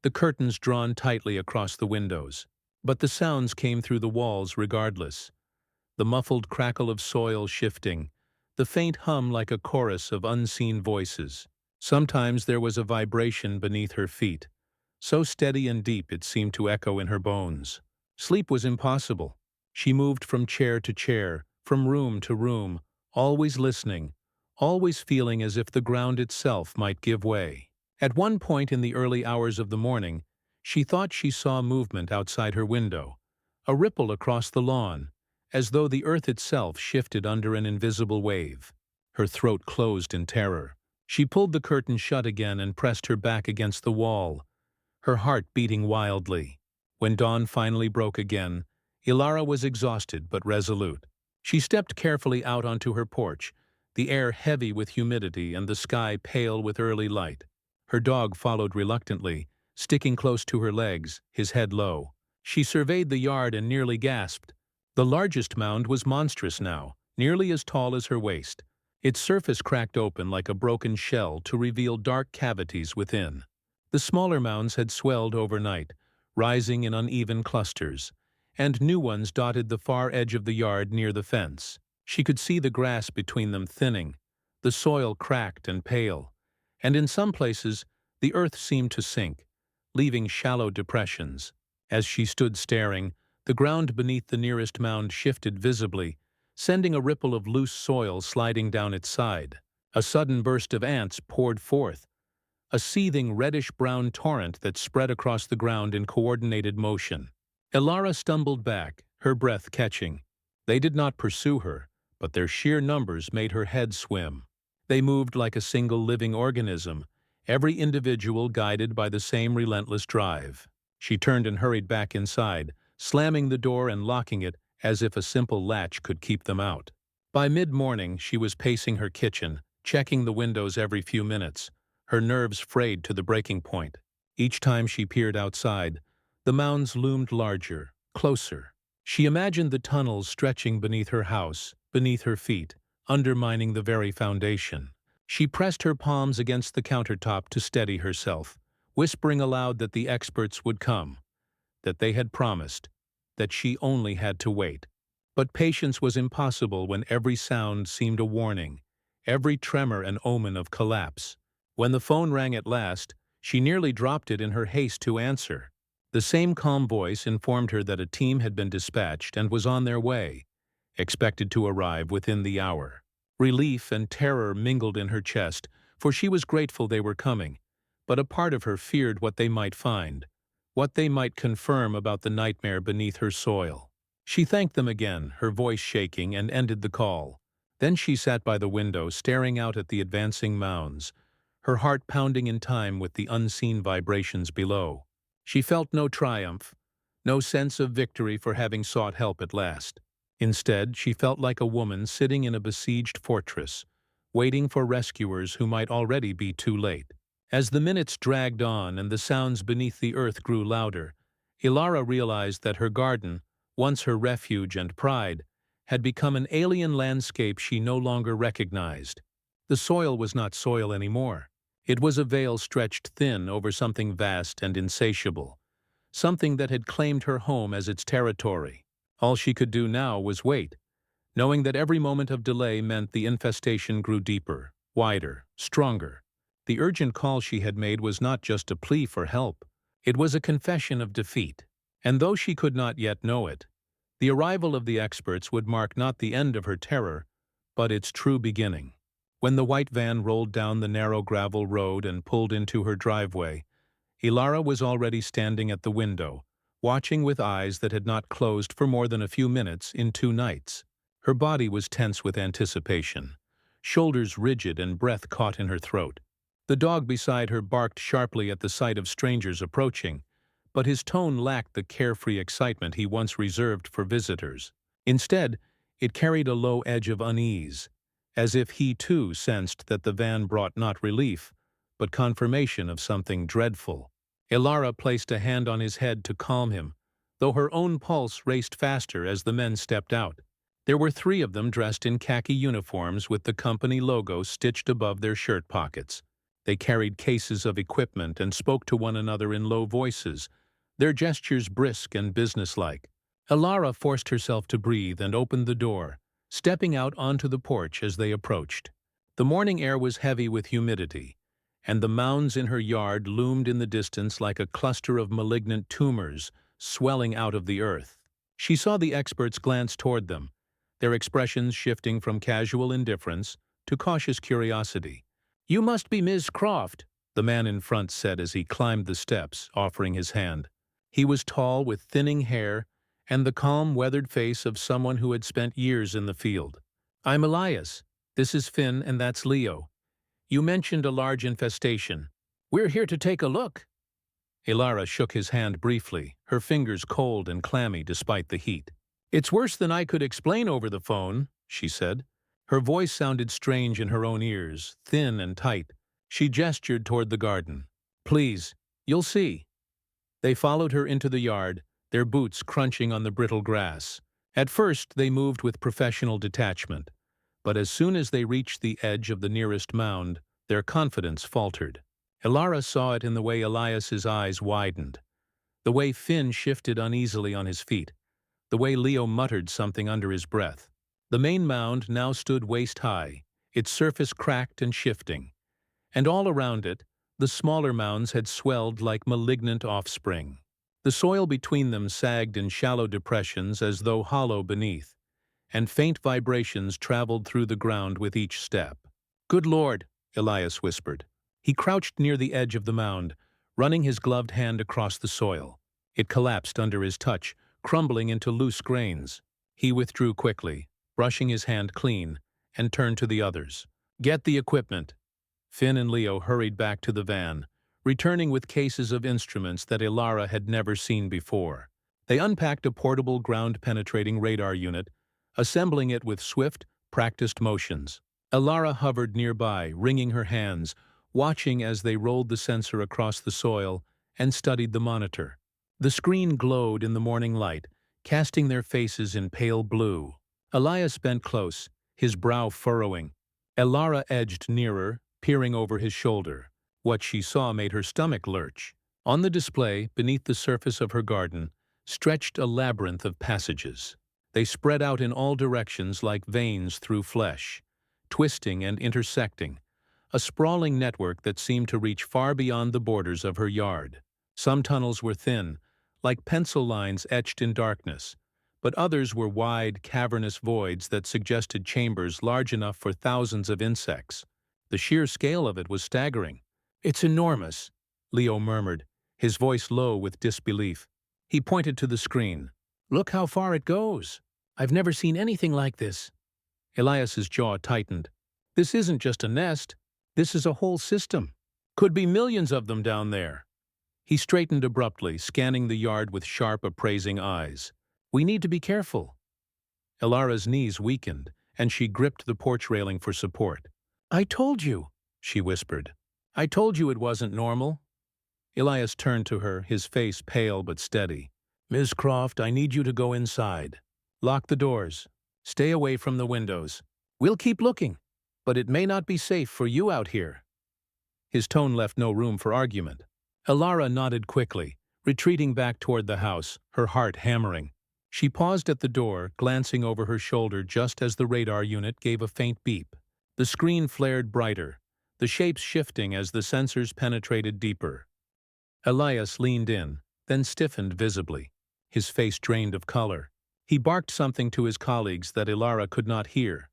the curtains drawn tightly across the windows. But the sounds came through the walls regardless. The muffled crackle of soil shifting, the faint hum like a chorus of unseen voices. Sometimes there was a vibration beneath her feet, so steady and deep it seemed to echo in her bones. Sleep was impossible. She moved from chair to chair, from room to room, always listening, always feeling as if the ground itself might give way. At one point in the early hours of the morning, she thought she saw movement outside her window, a ripple across the lawn, as though the earth itself shifted under an invisible wave. Her throat closed in terror. She pulled the curtain shut again and pressed her back against the wall, her heart beating wildly. When dawn finally broke again, Ilara was exhausted but resolute. She stepped carefully out onto her porch, the air heavy with humidity and the sky pale with early light. Her dog followed reluctantly, sticking close to her legs, his head low. She surveyed the yard and nearly gasped. The largest mound was monstrous now, nearly as tall as her waist. Its surface cracked open like a broken shell to reveal dark cavities within. The smaller mounds had swelled overnight, rising in uneven clusters, and new ones dotted the far edge of the yard near the fence. She could see the grass between them thinning, the soil cracked and pale, and in some places the earth seemed to sink, leaving shallow depressions. As she stood staring, the ground beneath the nearest mound shifted visibly, sending a ripple of loose soil sliding down its side. A sudden burst of ants poured forth, a seething reddish-brown torrent that spread across the ground in coordinated motion. Ilara stumbled back, her breath catching. They did not pursue her, but their sheer numbers made her head swim. They moved like a single living organism, every individual guided by the same relentless drive. She turned and hurried back inside, slamming the door and locking it as if a simple latch could keep them out. By mid-morning, she was pacing her kitchen, checking the windows every few minutes, her nerves frayed to the breaking point. Each time she peered outside, the mounds loomed larger, closer. She imagined the tunnels stretching beneath her house, beneath her feet, undermining the very foundation. She pressed her palms against the countertop to steady herself, whispering aloud that the experts would come, that they had promised, that she only had to wait. But patience was impossible when every sound seemed a warning, every tremor an omen of collapse. When the phone rang at last, she nearly dropped it in her haste to answer. The same calm voice informed her that a team had been dispatched and was on their way, expected to arrive within the hour. Relief and terror mingled in her chest, for she was grateful they were coming, but a part of her feared what they might find, what they might confirm about the nightmare beneath her soil. She thanked them again, her voice shaking, and ended the call. Then she sat by the window, staring out at the advancing mounds, her heart pounding in time with the unseen vibrations below. She felt no triumph, no sense of victory for having sought help at last. Instead, she felt like a woman sitting in a besieged fortress, waiting for rescuers who might already be too late. As the minutes dragged on and the sounds beneath the earth grew louder, Ilara realized that her garden, once her refuge and pride, had become an alien landscape she no longer recognized. The soil was not soil anymore. It was a veil stretched thin over something vast and insatiable, something that had claimed her home as its territory. All she could do now was wait, knowing that every moment of delay meant the infestation grew deeper, wider, stronger. The urgent call she had made was not just a plea for help. It was a confession of defeat. And though she could not yet know it, the arrival of the experts would mark not the end of her terror, but its true beginning. When the white van rolled down the narrow gravel road and pulled into her driveway, Ilara was already standing at the window, watching with eyes that had not closed for more than a few minutes in 2 nights. Her body was tense with anticipation, shoulders rigid and breath caught in her throat. The dog beside her barked sharply at the sight of strangers approaching, but his tone lacked the carefree excitement he once reserved for visitors. Instead, it carried a low edge of unease, as if he too sensed that the van brought not relief, but confirmation of something dreadful. Ilara placed a hand on his head to calm him, though her own pulse raced faster as the men stepped out. There were 3 of them dressed in khaki uniforms with the company logo stitched above their shirt pockets. They carried cases of equipment and spoke to one another in low voices, their gestures brisk and businesslike. Ilara forced herself to breathe and opened the door, stepping out onto the porch as they approached. The morning air was heavy with humidity, and the mounds in her yard loomed in the distance like a cluster of malignant tumors swelling out of the earth. She saw the experts glance toward them, their expressions shifting from casual indifference to cautious curiosity. "You must be Ms. Croft," the man in front said as he climbed the steps, offering his hand. He was tall with thinning hair and the calm, weathered face of someone who had spent years in the field. "I'm Elias. This is Finn and that's Leo. You mentioned a large infestation. We're here to take a look." Ilara shook his hand briefly, her fingers cold and clammy despite the heat. "It's worse than I could explain over the phone," she said. Her voice sounded strange in her own ears, thin and tight. She gestured toward the garden. "Please, you'll see." They followed her into the yard, their boots crunching on the brittle grass. At first, they moved with professional detachment, but as soon as they reached the edge of the nearest mound, their confidence faltered. Ilara saw it in the way Elias's eyes widened, the way Finn shifted uneasily on his feet, the way Leo muttered something under his breath. The main mound now stood waist-high, its surface cracked and shifting, and all around it, the smaller mounds had swelled like malignant offspring. The soil between them sagged in shallow depressions as though hollow beneath, and faint vibrations traveled through the ground with each step. "Good Lord," Elias whispered. He crouched near the edge of the mound, running his gloved hand across the soil. It collapsed under his touch, crumbling into loose grains. He withdrew quickly, brushing his hand clean, and turned to the others. "Get the equipment." Finn and Leo hurried back to the van, returning with cases of instruments that Ilara had never seen before. They unpacked a portable ground-penetrating radar unit, assembling it with swift, practiced motions. Ilara hovered nearby, wringing her hands, watching as they rolled the sensor across the soil and studied the monitor. The screen glowed in the morning light, casting their faces in pale blue. Elias bent close, his brow furrowing. Ilara edged nearer, peering over his shoulder. What she saw made her stomach lurch. On the display, beneath the surface of her garden, stretched a labyrinth of passages. They spread out in all directions like veins through flesh, twisting and intersecting, a sprawling network that seemed to reach far beyond the borders of her yard. Some tunnels were thin, like pencil lines etched in darkness, but others were wide, cavernous voids that suggested chambers large enough for thousands of insects. The sheer scale of it was staggering. "It's enormous," Leo murmured, his voice low with disbelief. He pointed to the screen. "Look how far it goes. I've never seen anything like this." Elias's jaw tightened. "This isn't just a nest. This is a whole system. Could be millions of them down there." He straightened abruptly, scanning the yard with sharp, appraising eyes. "We need to be careful." Ilara's knees weakened, and she gripped the porch railing for support. "I told you," she whispered. "I told you it wasn't normal." Elias turned to her, his face pale but steady. "Miss Croft, I need you to go inside. Lock the doors. Stay away from the windows. We'll keep looking, but it may not be safe for you out here." His tone left no room for argument. Ilara nodded quickly, retreating back toward the house, her heart hammering. She paused at the door, glancing over her shoulder just as the radar unit gave a faint beep. The screen flared brighter, the shapes shifting as the sensors penetrated deeper. Elias leaned in, then stiffened visibly, his face drained of color. He barked something to his colleagues that Ilara could not hear,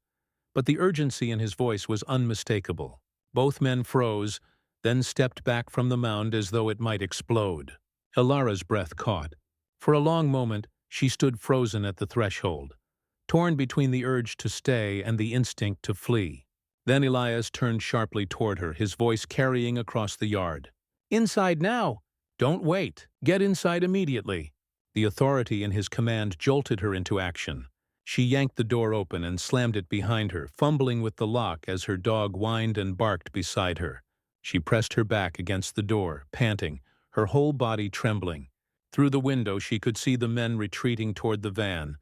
but the urgency in his voice was unmistakable. Both men froze, then stepped back from the mound as though it might explode. Ilara's breath caught. For a long moment, she stood frozen at the threshold, torn between the urge to stay and the instinct to flee. Then Elias turned sharply toward her, his voice carrying across the yard. "Inside now! Don't wait! Get inside immediately!" The authority in his command jolted her into action. She yanked the door open and slammed it behind her, fumbling with the lock as her dog whined and barked beside her. She pressed her back against the door, panting, her whole body trembling. Through the window she could see the men retreating toward the van,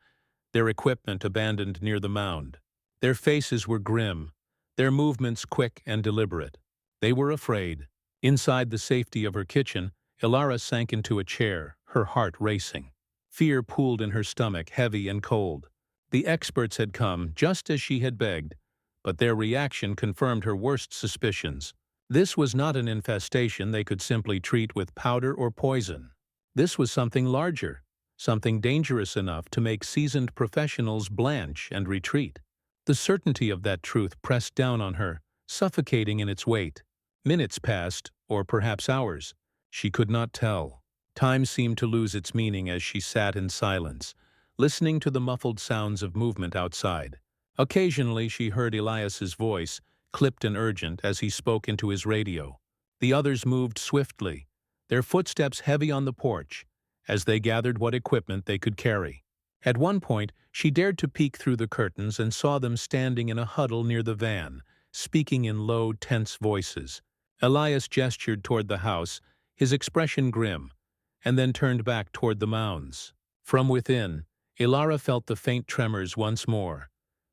their equipment abandoned near the mound. Their faces were grim, their movements quick and deliberate. They were afraid. Inside the safety of her kitchen, Ilara sank into a chair, her heart racing. Fear pooled in her stomach, heavy and cold. The experts had come, just as she had begged, but their reaction confirmed her worst suspicions. This was not an infestation they could simply treat with powder or poison. This was something larger, something dangerous enough to make seasoned professionals blanch and retreat. The certainty of that truth pressed down on her, suffocating in its weight. Minutes passed, or perhaps hours. She could not tell. Time seemed to lose its meaning as she sat in silence, listening to the muffled sounds of movement outside. Occasionally she heard Elias's voice, clipped and urgent, as he spoke into his radio. The others moved swiftly, their footsteps heavy on the porch, as they gathered what equipment they could carry. At one point, she dared to peek through the curtains and saw them standing in a huddle near the van, speaking in low, tense voices. Elias gestured toward the house, his expression grim, and then turned back toward the mounds. From within, Ilara felt the faint tremors once more,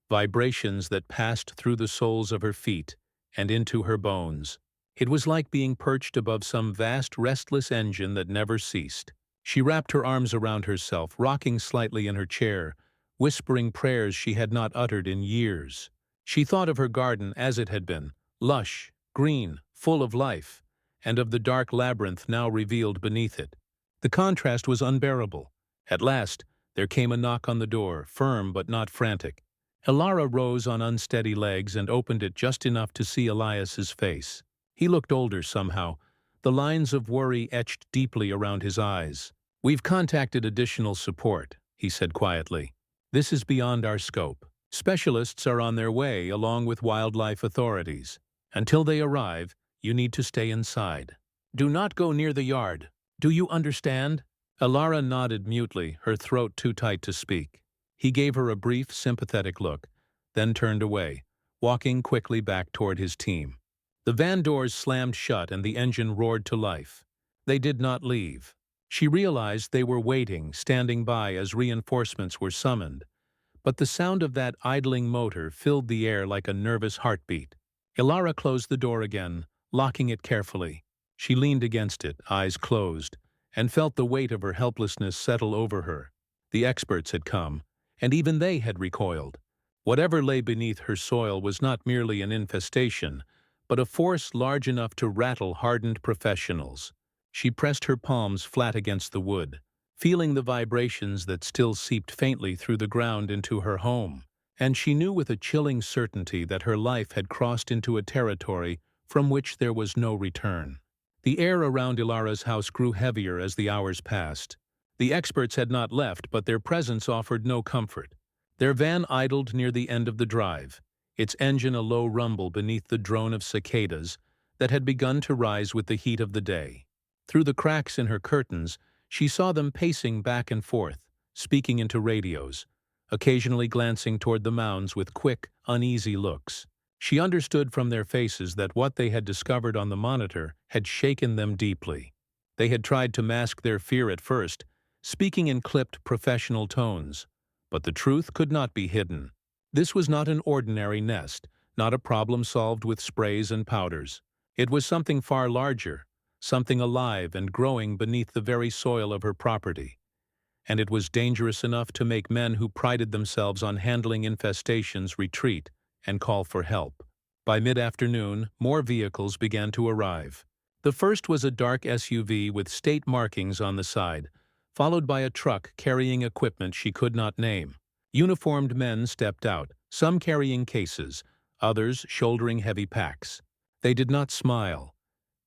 vibrations that passed through the soles of her feet and into her bones. It was like being perched above some vast, restless engine that never ceased. She wrapped her arms around herself, rocking slightly in her chair, whispering prayers she had not uttered in years. She thought of her garden as it had been, lush, green, full of life, and of the dark labyrinth now revealed beneath it. The contrast was unbearable. At last, there came a knock on the door, firm but not frantic. Ilara rose on unsteady legs and opened it just enough to see Elias's face. He looked older somehow, the lines of worry etched deeply around his eyes. "We've contacted additional support," he said quietly. "This is beyond our scope. Specialists are on their way along with wildlife authorities. Until they arrive, you need to stay inside. Do not go near the yard. Do you understand?" Ilara nodded mutely, her throat too tight to speak. He gave her a brief, sympathetic look, then turned away, walking quickly back toward his team. The van doors slammed shut and the engine roared to life. They did not leave. She realized they were waiting, standing by as reinforcements were summoned. But the sound of that idling motor filled the air like a nervous heartbeat. Ilara closed the door again, locking it carefully. She leaned against it, eyes closed, and felt the weight of her helplessness settle over her. The experts had come, and even they had recoiled. Whatever lay beneath her soil was not merely an infestation, but a force large enough to rattle hardened professionals. She pressed her palms flat against the wood, feeling the vibrations that still seeped faintly through the ground into her home, and she knew with a chilling certainty that her life had crossed into a territory from which there was no return. The air around Ilara's house grew heavier as the hours passed. The experts had not left, but their presence offered no comfort. Their van idled near the end of the drive, its engine a low rumble beneath the drone of cicadas that had begun to rise with the heat of the day. Through the cracks in her curtains, she saw them pacing back and forth, speaking into radios, occasionally glancing toward the mounds with quick, uneasy looks. She understood from their faces that what they had discovered on the monitor had shaken them deeply. They had tried to mask their fear at first, speaking in clipped, professional tones. But the truth could not be hidden. This was not an ordinary nest, not a problem solved with sprays and powders. It was something far larger, something alive and growing beneath the very soil of her property. And it was dangerous enough to make men who prided themselves on handling infestations retreat and call for help. By mid-afternoon, more vehicles began to arrive. The first was a dark SUV with state markings on the side, followed by a truck carrying equipment she could not name. Uniformed men stepped out, some carrying cases, others shouldering heavy packs. They did not smile,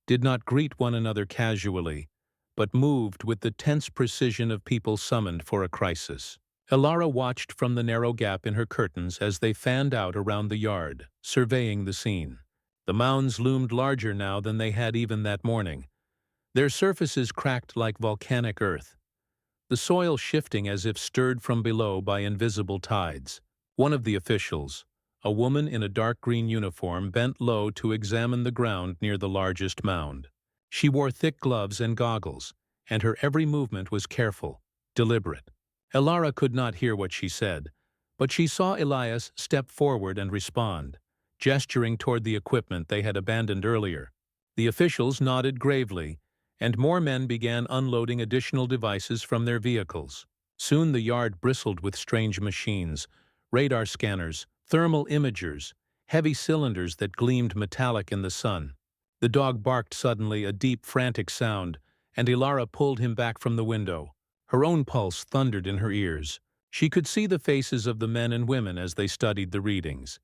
did not greet one another casually, but moved with the tense precision of people summoned for a crisis. Elara watched from the narrow gap in her curtains as they fanned out around the yard, surveying the scene. The mounds loomed larger now than they had even that morning, their surfaces cracked like volcanic earth, the soil shifting as if stirred from below by invisible tides. One of the officials, a woman in a dark green uniform, bent low to examine the ground near the largest mound. She wore thick gloves and goggles, and her every movement was careful, deliberate. Elara could not hear what she said, but she saw Elias step forward and respond, gesturing toward the equipment they had abandoned earlier. The officials nodded gravely, and more men began unloading additional devices from their vehicles. Soon the yard bristled with strange machines, radar scanners, thermal imagers, heavy cylinders that gleamed metallic in the sun. The dog barked suddenly, a deep, frantic sound, and Elara pulled him back from the window. Her own pulse thundered in her ears. She could see the faces of the men and women as they studied the readings.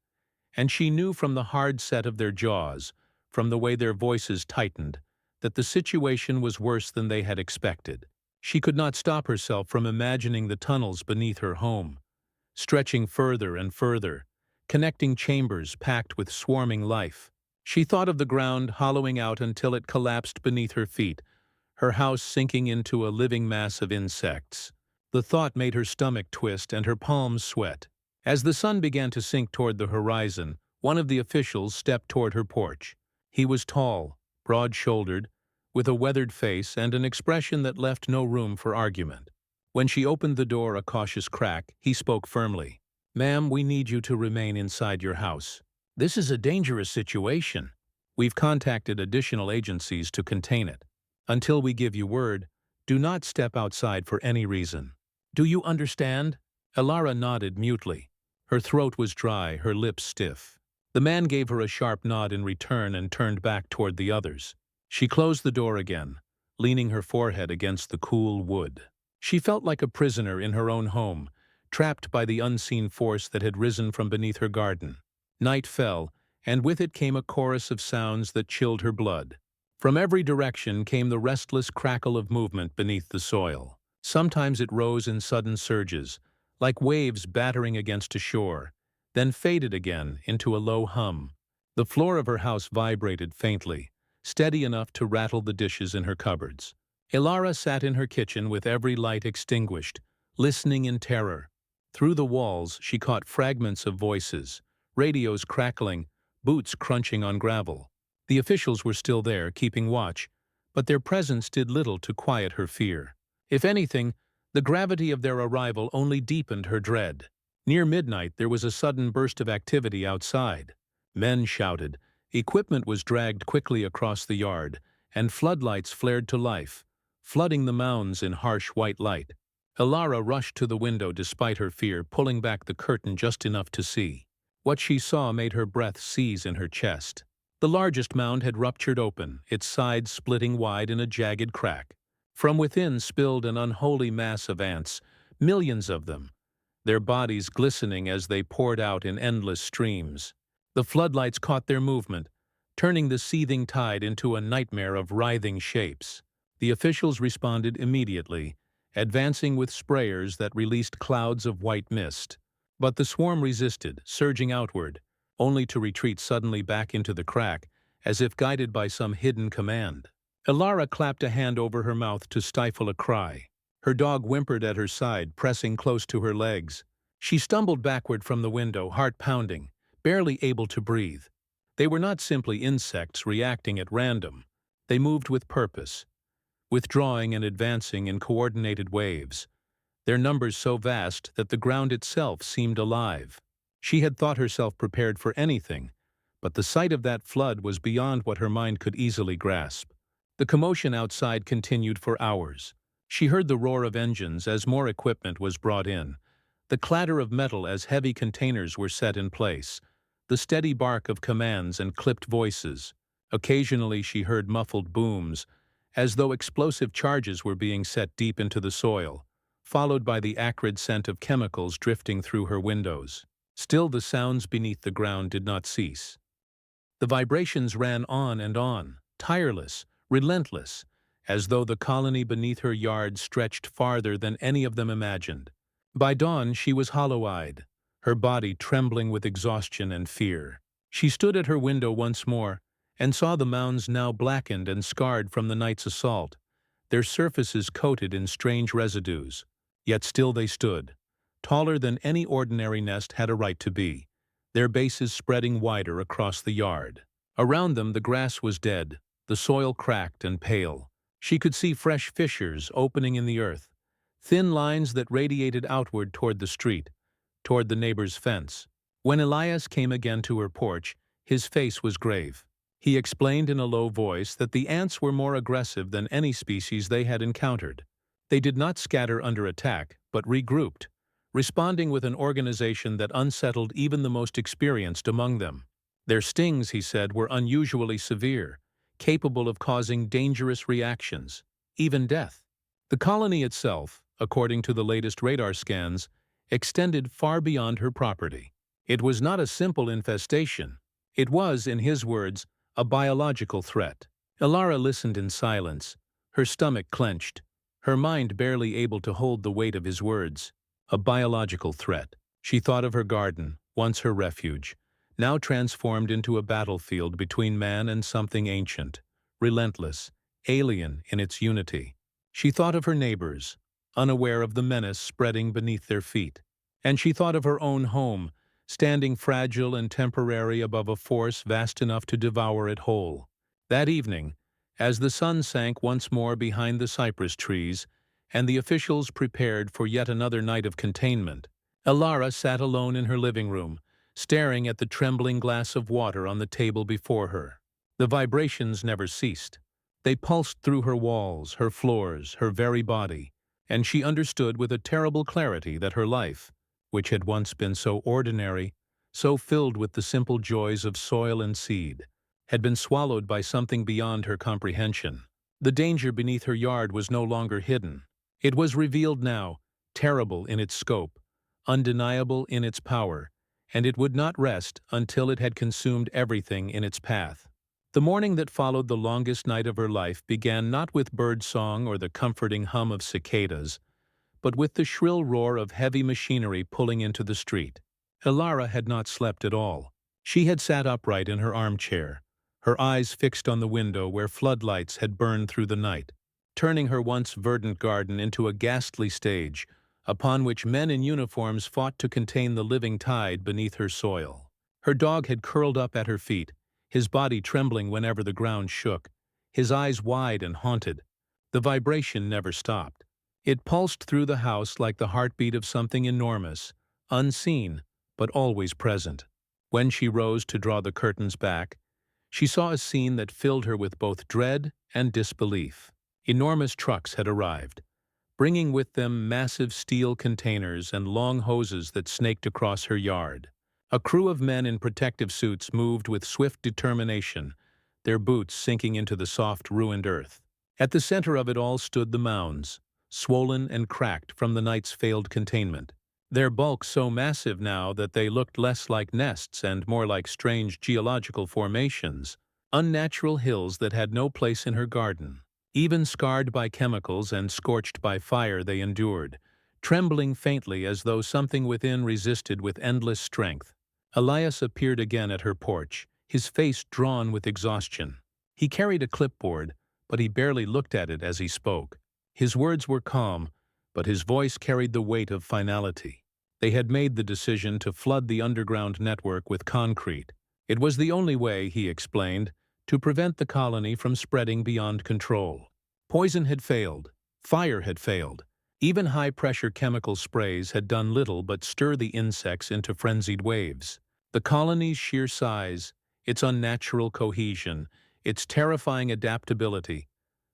And she knew from the hard set of their jaws, from the way their voices tightened, that the situation was worse than they had expected. She could not stop herself from imagining the tunnels beneath her home, stretching further and further, connecting chambers packed with swarming life. She thought of the ground hollowing out until it collapsed beneath her feet, her house sinking into a living mass of insects. The thought made her stomach twist and her palms sweat. As the sun began to sink toward the horizon, one of the officials stepped toward her porch. He was tall, broad-shouldered, with a weathered face and an expression that left no room for argument. When she opened the door a cautious crack, he spoke firmly. "Ma'am, we need you to remain inside your house. This is a dangerous situation. We've contacted additional agencies to contain it. Until we give you word, do not step outside for any reason. Do you understand?" Elara nodded mutely. Her throat was dry, her lips stiff. The man gave her a sharp nod in return and turned back toward the others. She closed the door again, leaning her forehead against the cool wood. She felt like a prisoner in her own home, trapped by the unseen force that had risen from beneath her garden. Night fell, and with it came a chorus of sounds that chilled her blood. From every direction came the restless crackle of movement beneath the soil. Sometimes it rose in sudden surges, like waves battering against a shore, then faded again into a low hum. The floor of her house vibrated faintly, steady enough to rattle the dishes in her cupboards. Elara sat in her kitchen with every light extinguished, listening in terror. Through the walls she caught fragments of voices, radios crackling, boots crunching on gravel. The officials were still there, keeping watch, but their presence did little to quiet her fear. If anything, the gravity of their arrival only deepened her dread. Near midnight there was a sudden burst of activity outside. Men shouted, equipment was dragged quickly across the yard, and floodlights flared to life, flooding the mounds in harsh white light. Elara rushed to the window despite her fear, pulling back the curtain just enough to see. What she saw made her breath seize in her chest. The largest mound had ruptured open, its sides splitting wide in a jagged crack. From within spilled an unholy mass of ants, millions of them, their bodies glistening as they poured out in endless streams. The floodlights caught their movement, turning the seething tide into a nightmare of writhing shapes. The officials responded immediately, advancing with sprayers that released clouds of white mist. But the swarm resisted, surging outward, only to retreat suddenly back into the crack, as if guided by some hidden command. Elara clapped a hand over her mouth to stifle a cry. Her dog whimpered at her side, pressing close to her legs. She stumbled backward from the window, heart pounding, barely able to breathe. They were not simply insects reacting at random. They moved with purpose, withdrawing and advancing in coordinated waves, their numbers so vast that the ground itself seemed alive. She had thought herself prepared for anything, but the sight of that flood was beyond what her mind could easily grasp. The commotion outside continued for hours. She heard the roar of engines as more equipment was brought in, the clatter of metal as heavy containers were set in place, the steady bark of commands and clipped voices. Occasionally she heard muffled booms, as though explosive charges were being set deep into the soil, followed by the acrid scent of chemicals drifting through her windows. Still the sounds beneath the ground did not cease. The vibrations ran on, tireless, relentless, as though the colony beneath her yard stretched farther than any of them imagined. By dawn she was hollow-eyed, her body trembling with exhaustion and fear. She stood at her window once more and saw the mounds now blackened and scarred from the night's assault, their surfaces coated in strange residues. Yet still they stood, taller than any ordinary nest had a right to be, their bases spreading wider across the yard. Around them the grass was dead, the soil cracked and pale. She could see fresh fissures opening in the earth, thin lines that radiated outward toward the street, toward the neighbor's fence. When Elias came again to her porch, his face was grave. He explained in a low voice that the ants were more aggressive than any species they had encountered. They did not scatter under attack, but regrouped, responding with an organization that unsettled even the most experienced among them. Their stings, he said, were unusually severe, capable of causing dangerous reactions, even death. The colony itself, according to the latest radar scans, extended far beyond her property. It was not a simple infestation. It was, in his words, a biological threat. Elara listened in silence, her stomach clenched, her mind barely able to hold the weight of his words. A biological threat. She thought of her garden, once her refuge, now transformed into a battlefield between man and something ancient, relentless, alien in its unity. She thought of her neighbors, unaware of the menace spreading beneath their feet. And she thought of her own home, standing fragile and temporary above a force vast enough to devour it whole. That evening, as the sun sank once more behind the cypress trees, and the officials prepared for yet another night of containment, Elara sat alone in her living room, staring at the trembling glass of water on the table before her. The vibrations never ceased. They pulsed through her walls, her floors, her very body, and she understood with a terrible clarity that her life, which had once been so ordinary, so filled with the simple joys of soil and seed, had been swallowed by something beyond her comprehension. The danger beneath her yard was no longer hidden. It was revealed now, terrible in its scope, undeniable in its power, and it would not rest until it had consumed everything in its path. The morning that followed the longest night of her life began not with bird song or the comforting hum of cicadas, but with the shrill roar of heavy machinery pulling into the street. Elara had not slept at all. She had sat upright in her armchair, her eyes fixed on the window where floodlights had burned through the night, turning her once verdant garden into a ghastly stage upon which men in uniforms fought to contain the living tide beneath her soil. Her dog had curled up at her feet, his body trembling whenever the ground shook, his eyes wide and haunted. The vibration never stopped. It pulsed through the house like the heartbeat of something enormous, unseen, but always present. When she rose to draw the curtains back, she saw a scene that filled her with both dread and disbelief. Enormous trucks had arrived, bringing with them massive steel containers and long hoses that snaked across her yard. A crew of men in protective suits moved with swift determination, their boots sinking into the soft, ruined earth. At the center of it all stood the mounds, swollen and cracked from the night's failed containment, their bulk so massive now that they looked less like nests and more like strange geological formations, unnatural hills that had no place in her garden. Even scarred by chemicals and scorched by fire they endured, trembling faintly as though something within resisted with endless strength. Elias appeared again at her porch, his face drawn with exhaustion. He carried a clipboard, but he barely looked at it as he spoke. His words were calm, but his voice carried the weight of finality. They had made the decision to flood the underground network with concrete. It was the only way, he explained, to prevent the colony from spreading beyond control. Poison had failed. Fire had failed. Even high-pressure chemical sprays had done little but stir the insects into frenzied waves. The colony's sheer size, its unnatural cohesion, its terrifying adaptability,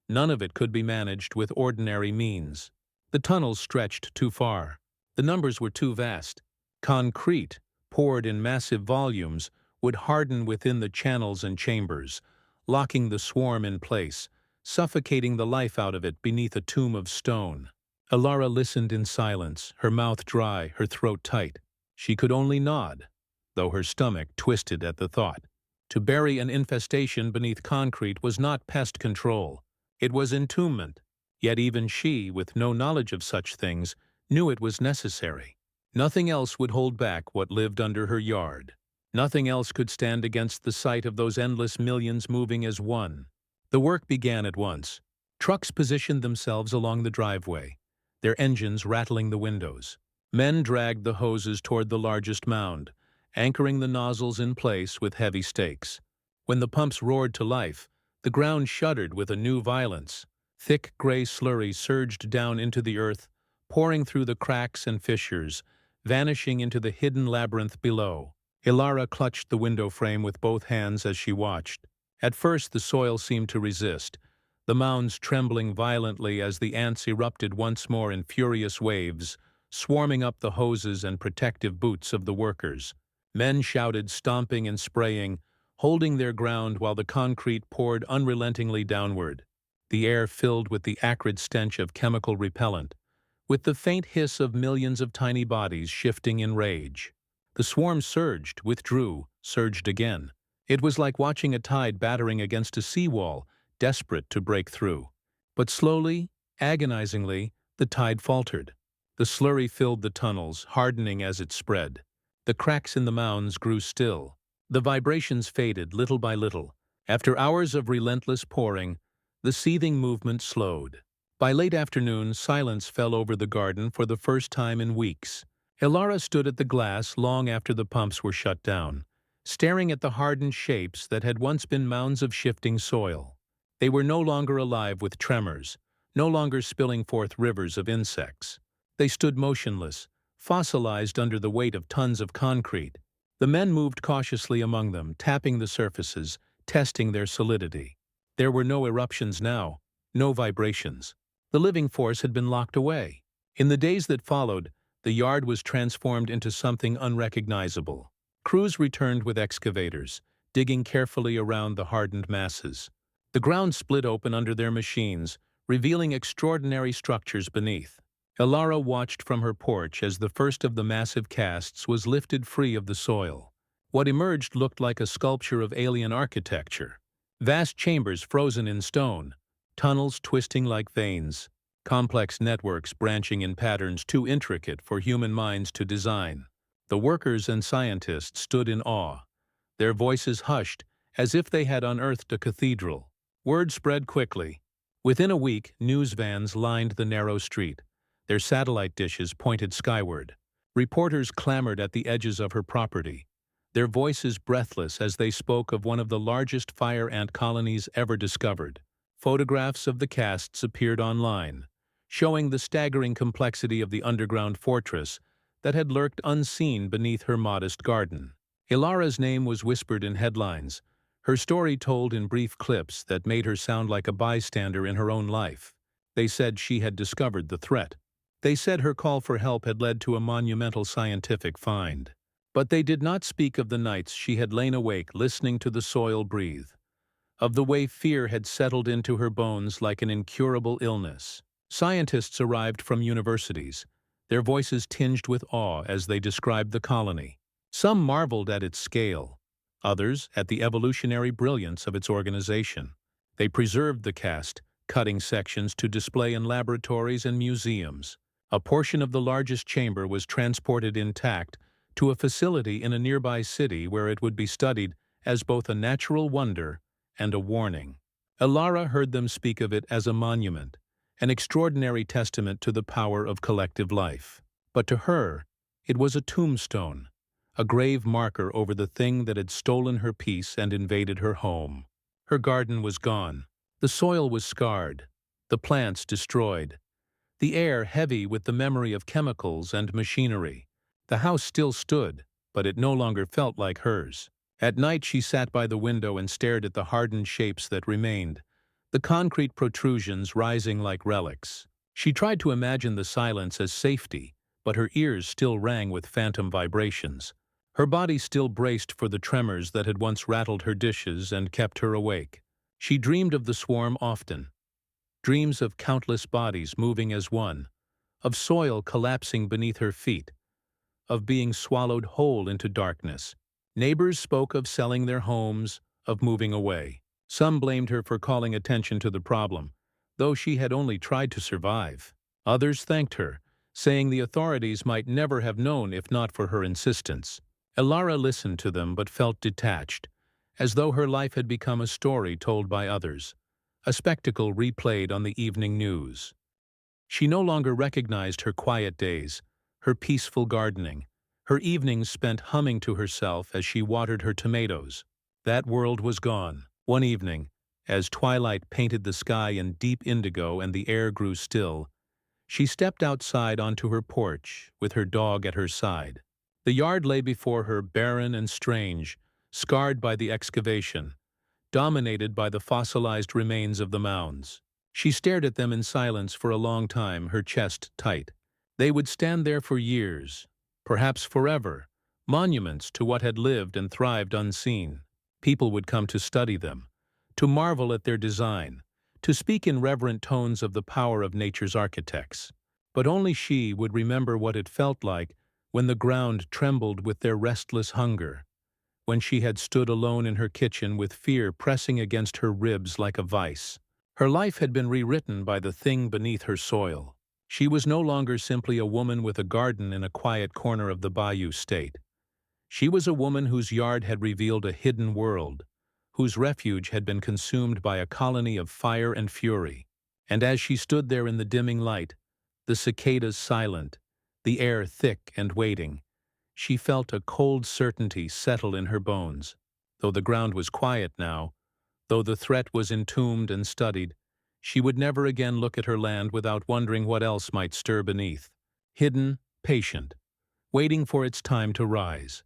none of it could be managed with ordinary means. The tunnels stretched too far. The numbers were too vast. Concrete, poured in massive volumes, would harden within the channels and chambers, locking the swarm in place, suffocating the life out of it beneath a tomb of stone. Elara listened in silence, her mouth dry, her throat tight. She could only nod, though her stomach twisted at the thought. To bury an infestation beneath concrete was not pest control. It was entombment. Yet even she, with no knowledge of such things, knew it was necessary. Nothing else would hold back what lived under her yard. Nothing else could stand against the sight of those endless millions moving as one. The work began at once. Trucks positioned themselves along the driveway, their engines rattling the windows. Men dragged the hoses toward the largest mound, anchoring the nozzles in place with heavy stakes. When the pumps roared to life, the ground shuddered with a new violence. Thick gray slurry surged down into the earth, pouring through the cracks and fissures, vanishing into the hidden labyrinth below. Elara clutched the window frame with both hands as she watched. At first the soil seemed to resist, the mounds trembling violently as the ants erupted once more in furious waves, swarming up the hoses and protective boots of the workers. Men shouted, stomping and spraying, holding their ground while the concrete poured unrelentingly downward. The air filled with the acrid stench of chemical repellent, with the faint hiss of millions of tiny bodies shifting in rage. The swarm surged, withdrew, surged again. It was like watching a tide battering against a seawall, desperate to break through. But slowly, agonizingly, the tide faltered. The slurry filled the tunnels, hardening as it spread. The cracks in the mounds grew still. The vibrations faded little by little. After hours of relentless pouring, the seething movement slowed. By late afternoon, silence fell over the garden for the first time in weeks. Elara stood at the glass long after the pumps were shut down, staring at the hardened shapes that had once been mounds of shifting soil. They were no longer alive with tremors, no longer spilling forth rivers of insects. They stood motionless, fossilized under the weight of tons of concrete. The men moved cautiously among them, tapping the surfaces, testing their solidity. There were no eruptions now, no vibrations. The living force had been locked away. In the days that followed, the yard was transformed into something unrecognizable. Crews returned with excavators, digging carefully around the hardened masses. The ground split open under their machines, revealing extraordinary structures beneath. Elara watched from her porch as the first of the massive casts was lifted free of the soil. What emerged looked like a sculpture of alien architecture. Vast chambers frozen in stone, tunnels twisting like veins, complex networks branching in patterns too intricate for human minds to design. The workers and scientists stood in awe, their voices hushed as if they had unearthed a cathedral. Word spread quickly. Within a week, news vans lined the narrow street, their satellite dishes pointed skyward. Reporters clamored at the edges of her property, their voices breathless as they spoke of one of the largest fire ant colonies ever discovered. Photographs of the casts appeared online, showing the staggering complexity of the underground fortress that had lurked unseen beneath her modest garden. Ilara's name was whispered in headlines, her story told in brief clips that made her sound like a bystander in her own life. They said she had discovered the threat. They said her call for help had led to a monumental scientific find. But they did not speak of the nights she had lain awake listening to the soil breathe, of the way fear had settled into her bones like an incurable illness. Scientists arrived from universities, their voices tinged with awe as they described the colony. Some marveled at its scale, others at the evolutionary brilliance of its organization. They preserved the cast, cutting sections to display in laboratories and museums. A portion of the largest chamber was transported intact to a facility in a nearby city where it would be studied as both a natural wonder and a warning. Elara heard them speak of it as a monument, an extraordinary testament to the power of collective life. But to her, it was a tombstone, a grave marker over the thing that had stolen her peace and invaded her home. Her garden was gone. The soil was scarred, the plants destroyed, the air heavy with the memory of chemicals and machinery. The house still stood, but it no longer felt like hers. At night she sat by the window and stared at the hardened shapes that remained, the concrete protrusions rising like relics. She tried to imagine the silence as safety, but her ears still rang with phantom vibrations. Her body still braced for the tremors that had once rattled her dishes and kept her awake. She dreamed of the swarm often, dreams of countless bodies moving as one, of soil collapsing beneath her feet, of being swallowed whole into darkness. Neighbors spoke of selling their homes, of moving away. Some blamed her for calling attention to the problem, though she had only tried to survive. Others thanked her, saying the authorities might never have known if not for her insistence. Elara listened to them but felt detached, as though her life had become a story told by others, a spectacle replayed on the evening news. She no longer recognized her quiet days, her peaceful gardening, her evenings spent humming to herself as she watered her tomatoes. That world was gone. One evening, as twilight painted the sky in deep indigo and the air grew still, she stepped outside onto her porch with her dog at her side. The yard lay before her barren and strange, scarred by the excavation, dominated by the fossilized remains of the mounds. She stared at them in silence for a long time, her chest tight. They would stand there for years, perhaps forever, monuments to what had lived and thrived unseen. People would come to study them, to marvel at their design, to speak in reverent tones of the power of nature's architects. But only she would remember what it felt like when the ground trembled with their restless hunger, when she had stood alone in her kitchen with fear pressing against her ribs like a vice. Her life had been rewritten by the thing beneath her soil. She was no longer simply a woman with a garden in a quiet corner of the Bayou State. She was a woman whose yard had revealed a hidden world, whose refuge had been consumed by a colony of fire and fury. And as she stood there in the dimming light, the cicadas silent, the air thick and waiting, she felt a cold certainty settle in her bones. Though the ground was quiet now, though the threat was entombed and studied, she would never again look at her land without wondering what else might stir beneath, hidden, patient, waiting for its time to rise.